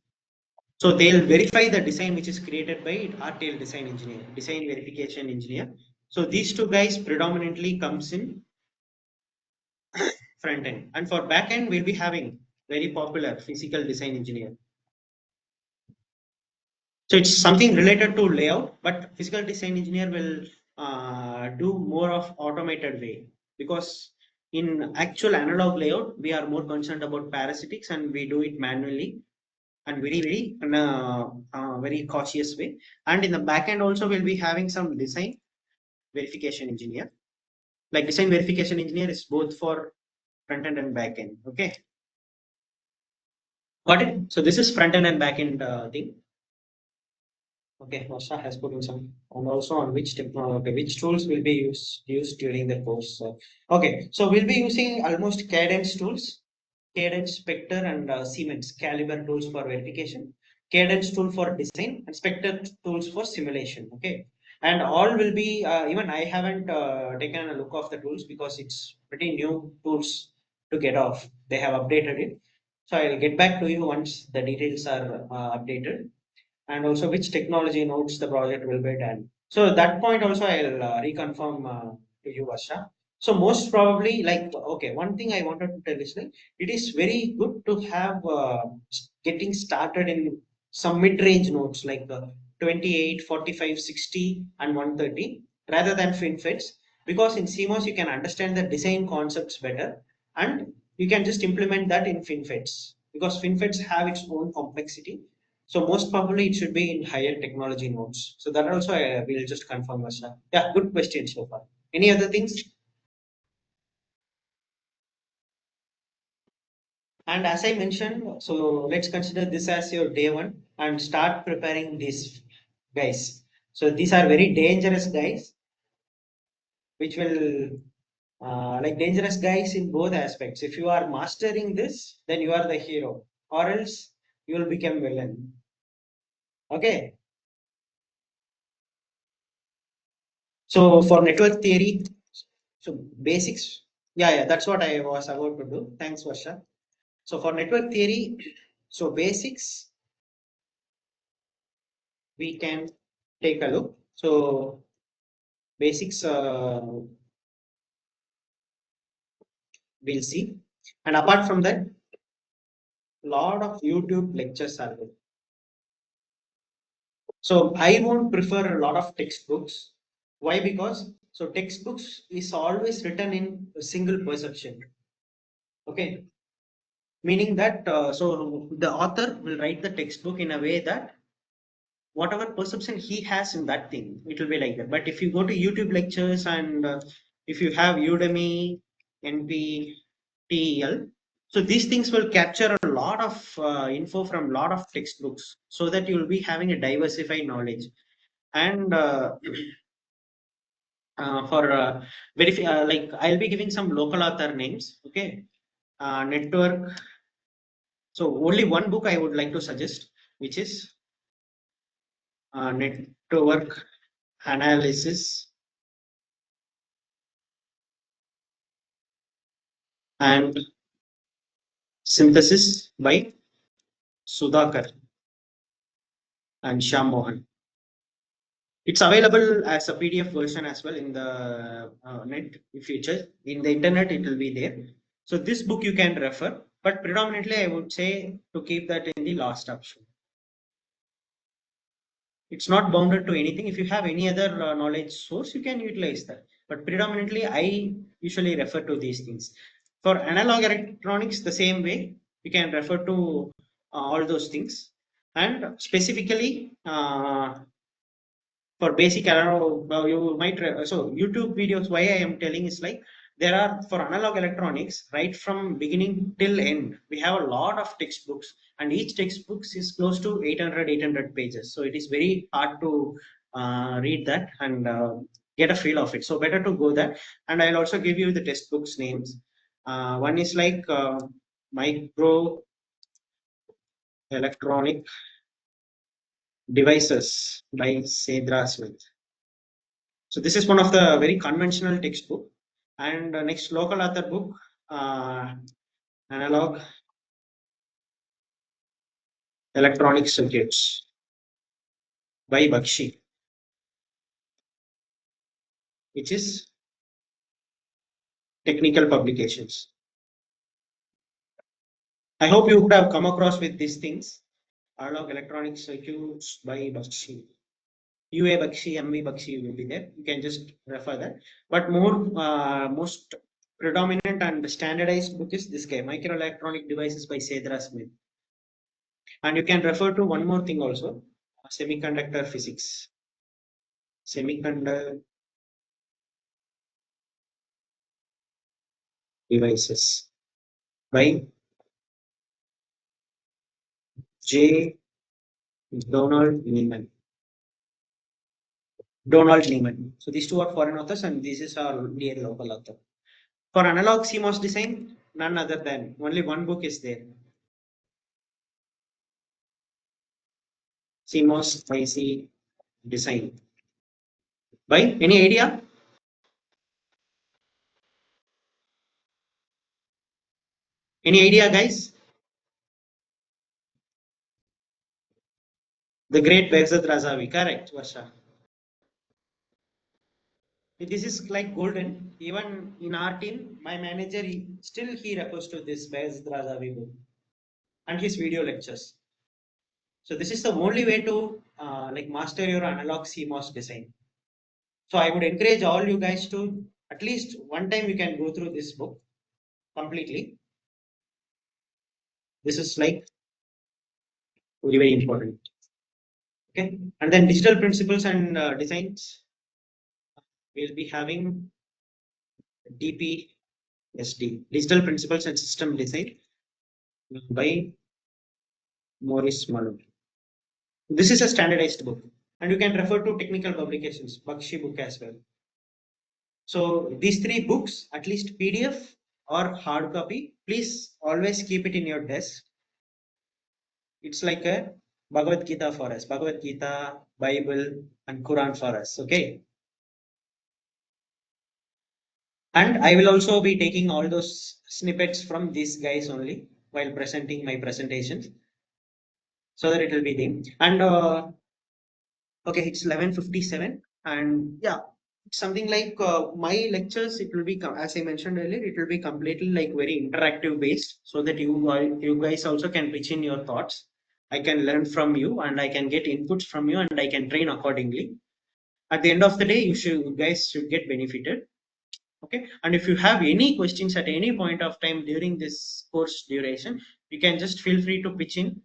So they'll verify the design which is created by RTL design engineer, design verification engineer. So these two guys predominantly comes in front end, and for back end we'll be having very popular physical design engineer. So it's something related to layout, but physical design engineer will do more of automated way, because in actual analog layout, we are more concerned about parasitics and we do it manually and very in a very cautious way. And in the backend also, we'll be having some design verification engineer. Like design verification engineer is both for front end and back end. Okay, got it. So this is front end and back end thing. Okay, Varsha has put in some, and also on which technology, which tools will be used during the course. Okay, so we'll be using almost Cadence tools, Cadence, Spectre, and Siemens Caliber tools for verification, Cadence tool for design, and Spectre tools for simulation. Okay, and all will be even I haven't taken a look of the tools because it's pretty new tools to get off. They have updated it, so I'll get back to you once the details are updated, and also which technology nodes the project will be done. So that point also I'll reconfirm to you, Varsha. So most probably, like, okay, one thing I wanted to tell is that it is very good to have getting started in some mid-range nodes like 28, 45, 60, and 130 rather than FinFETs, because in CMOS you can understand the design concepts better and you can just implement that in FinFETs because FinFETs have its own complexity, so most probably it should be in higher technology nodes. So that also I will just confirm, Varsha. Yeah, good question so far. Any other things? And as I mentioned, so let's consider this as your day one and start preparing these guys. So these are very dangerous guys, which will like dangerous guys in both aspects. If you are mastering this, then you are the hero, or else you will become villain. Okay. So for network theory, so basics, yeah, that's what I was about to do. Thanks, Varsha. So for network theory, so basics, we can take a look. So basics, we'll see. And apart from that, lot of YouTube lectures are there. So I won't prefer a lot of textbooks. Why? Because so textbooks is always written in a single perception. Okay, meaning that so the author will write the textbook in a way that whatever perception he has in that thing, it will be like that. But if you go to YouTube lectures and if you have Udemy, NPTEL, so these things will capture a lot of info from a lot of textbooks so that you will be having a diversified knowledge. And for like I'll be giving some local author names. Okay, network. So only one book I would like to suggest, which is network analysis and synthesis by Sudhakar and Shyam Mohan. It's available as a PDF version as well in the net. If you check in the internet, it will be there. So this book you can refer, but predominantly I would say to keep that in the last option. It's not bounded to anything. If you have any other knowledge source, you can utilize that. But predominantly, I usually refer to these things. For analog electronics, the same way, you can refer to all those things. And specifically, for basic analog, you might so YouTube videos. Why I am telling is like there are for analog electronics right from beginning till end. We have a lot of textbooks, and each textbook is close to 800 pages. So it is very hard to read that and get a feel of it. So better to go there. And I'll also give you the textbooks names. One is like micro electronic devices by Cedra Smith. So this is one of the very conventional textbook. And next local author book, analog electronic circuits by Bakshi, which is technical publications. I hope you would have come across with these things. Analog electronic circuits by Bakshi. UA Bakshi, MV Bakshi will be there. You can just refer that. But more, most predominant and standardized book is this guy, Microelectronic Devices by Cedra Smith. And you can refer to one more thing also, semiconductor physics. Semiconductor devices by J. Donald Neiman. Donald Neiman. So these two are foreign authors, and this is our Indian local author. For analog CMOS design, none other than only one book is there. CMOS IC design. By any idea? Any idea, guys? The great Behzad Razavi, correct, Varsha. This is like golden. Even in our team, my manager still he refers to this Behzad Razavi book and his video lectures. So this is the only way to like master your analog CMOS design. So I would encourage all you guys to at least one time you can go through this book completely. This is like very, very important. Okay, and then digital principles and designs. We'll be having DPSD, Digital Principles and System Design by Maurice Malone. This is a standardized book, and you can refer to technical publications, Bakshi book as well. So these three books, at least PDF or hard copy, please always keep it in your desk. It's like a Bhagavad Gita for us, Bhagavad Gita, Bible, and Quran for us. Okay. And I will also be taking all those snippets from these guys only while presenting my presentations so that it will be there. And okay, it's 11:57, and yeah, it's something like my lectures. It will be as I mentioned earlier. It will be completely like very interactive based, so that you guys also can pitch in your thoughts. I can learn from you, and I can get inputs from you, and I can train accordingly. At the end of the day, you guys should get benefited. Okay, and if you have any questions at any point of time during this course duration, you can just feel free to pitch in,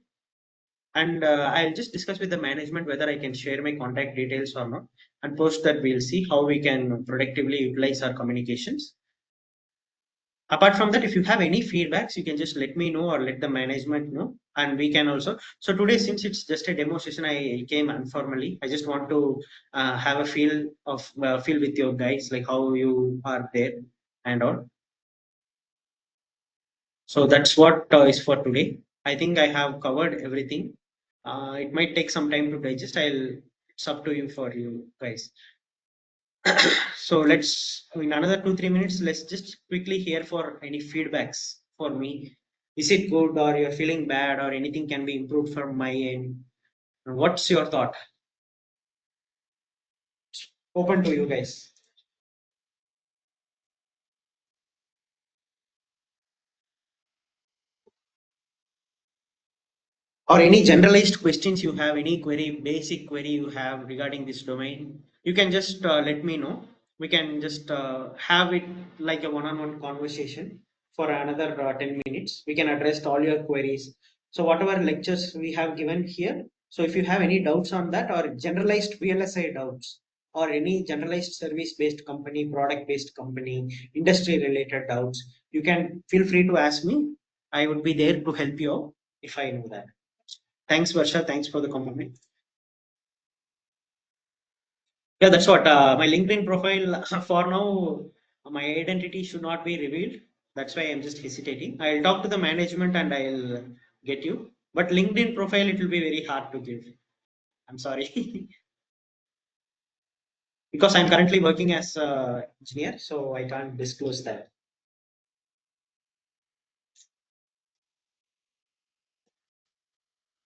and I'll just discuss with the management whether I can share my contact details or not, and post that we'll see how we can productively utilize our communications. Apart from that, if you have any feedbacks, you can just let me know or let the management know, and we can also. So today, since it's just a demo session, I came informally. I just want to have a feel with your guys, like how you are there and all. So that's what is for today. I think I have covered everything. It might take some time to digest. It's up to you for you guys. So let's, in another 2-3 minutes, let's just quickly hear for any feedbacks for me. Is it good, or you're feeling bad, or anything can be improved from my end? What's your thought? Open to you guys. Or any generalized questions you have, any query, basic query you have regarding this domain, you can just let me know. We can just have it like a one-on-one conversation for another 10 minutes. We can address all your queries. So whatever lectures we have given here, so if you have any doubts on that, or generalized VLSI doubts, or any generalized service based company, product based company, industry related doubts, you can feel free to ask me. I would be there to help you out if I know that. Thanks, Varsha. Thanks for the compliment. Yeah, that's what my LinkedIn profile for now. My identity should not be revealed. That's why I'm just hesitating. I'll talk to the management and I'll get you. But LinkedIn profile, it will be very hard to give. I'm sorry. Because I'm currently working as an engineer, so I can't disclose that.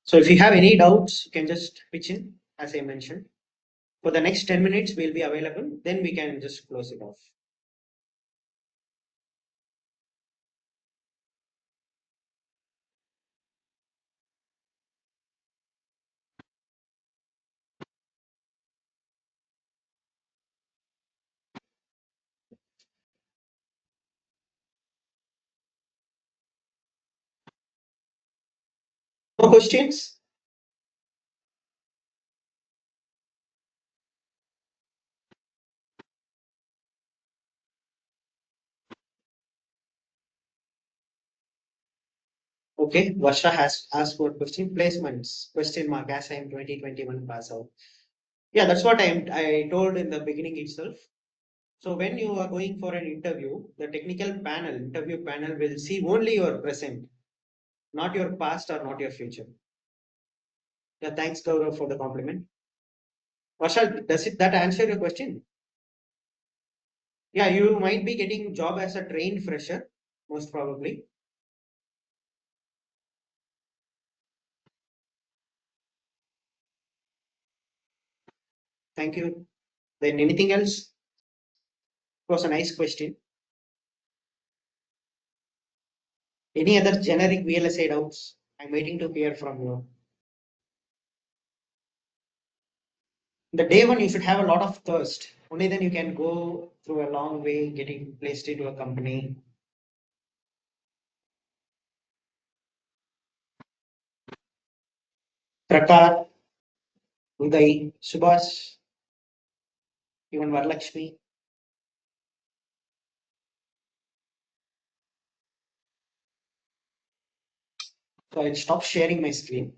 So if you have any doubts, you can just pitch in, as I mentioned. For the next 10 minutes, we'll be available. Then we can just close it off. No questions? Okay, Varsha has asked for question placements. Question mark as I am 2021 pass out. Yeah, that's what I told in the beginning itself. So when you are going for an interview, the interview panel will see only your present, not your past or not your future. Yeah, thanks Gaurav for the compliment. Varsha, does it that answer your question? Yeah, you might be getting job as a trained fresher, most probably. Thank you. Then anything else? It was a nice question. Any other generic VLSI doubts? I'm waiting to hear from you. The day one, you should have a lot of thirst. Only then you can go through a long way getting placed into a company. Prakar, Uday, Subhash, even Varlakshmi. So I'll stop sharing my screen.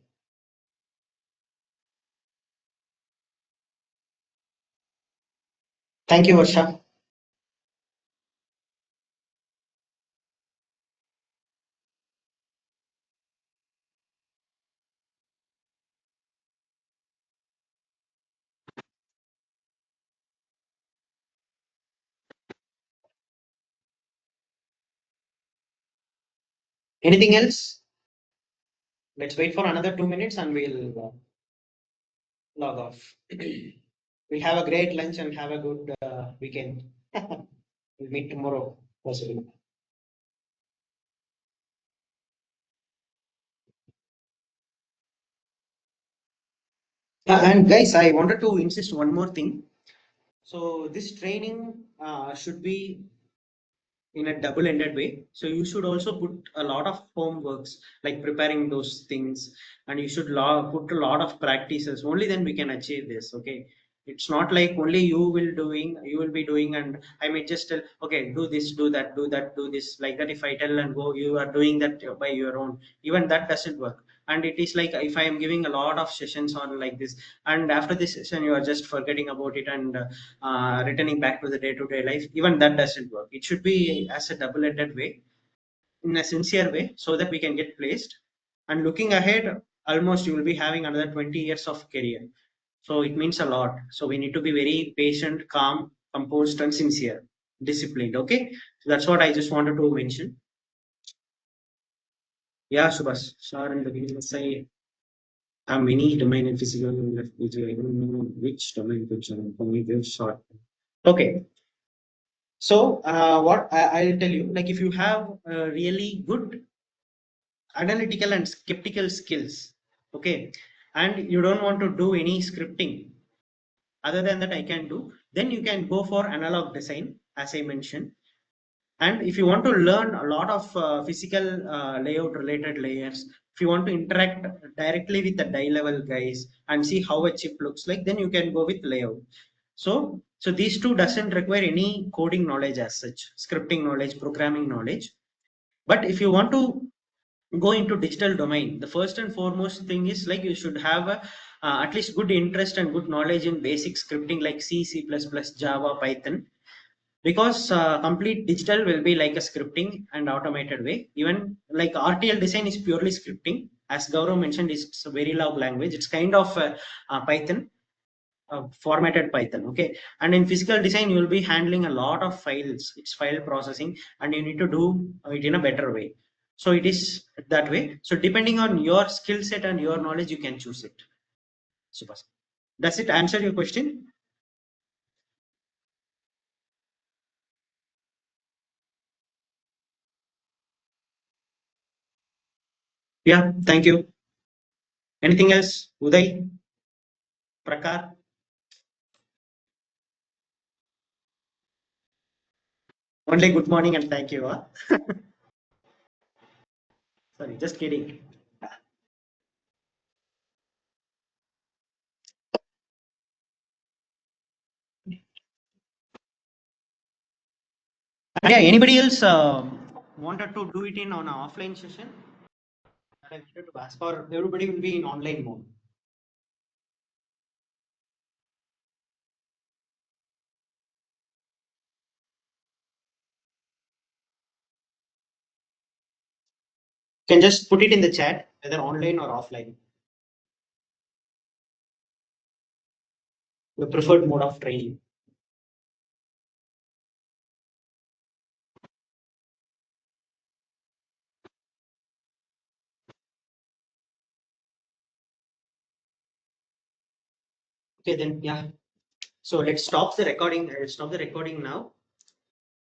Thank you, Varsha. Anything else? Let's wait for another 2 minutes and we'll log off. We'll have a great lunch and have a good weekend. We'll meet tomorrow, possibly. And guys, I wanted to insist one more thing. So this training should be in a double-ended way. So you should also put a lot of homeworks, like preparing those things, and you should put a lot of practices. Only then we can achieve this. Okay, it's not like only you will be doing, and I may just tell, okay, do this, do that, do that, do this, like that. If I tell and go, you are doing that by your own. Even that doesn't work. And it is like if I am giving a lot of sessions on like this, and after this session you are just forgetting about it and returning back to the day-to-day life, even that doesn't work. It should be as a double-ended way, in a sincere way, so that we can get placed. And looking ahead, almost you will be having another 20 years of career, so it means a lot. So we need to be very patient, calm, composed, and sincere, disciplined. Okay, so that's what I just wanted to mention. Yeah, Subhas, sir, in the beginning say have many domain and physical I don't know which domain to join for me very short. Okay. So I'll tell you, like if you have really good analytical and skeptical skills, okay, and you don't want to do any scripting, other than that I can do, then you can go for analog design, as I mentioned. And if you want to learn a lot of physical layout related layers, if you want to interact directly with the die level guys and see how a chip looks like, then you can go with layout. So these two doesn't require any coding knowledge as such, scripting knowledge, programming knowledge. But if you want to go into digital domain, the first and foremost thing is like you should have at least good interest and good knowledge in basic scripting like C, C++, Java, Python, because complete digital will be like a scripting and automated way. Even like RTL design is purely scripting, as Gaurav mentioned, it's a very log language. It's kind of Python, formatted Python. Okay, and in physical design you will be handling a lot of files. It's file processing, and you need to do it in a better way. So it is that way. So depending on your skill set and your knowledge, you can choose it. Super. Does it answer your question? Yeah, thank you. Anything else, Uday, Prakar? Only good morning and thank you. Sorry, just kidding. And yeah, anybody else wanted to do it in on an offline session? That I wanted to ask, or everybody will be in online mode? You can just put it in the chat, whether online or offline. The preferred mode of training. Okay, then yeah. So let's stop the recording. Stop the recording now.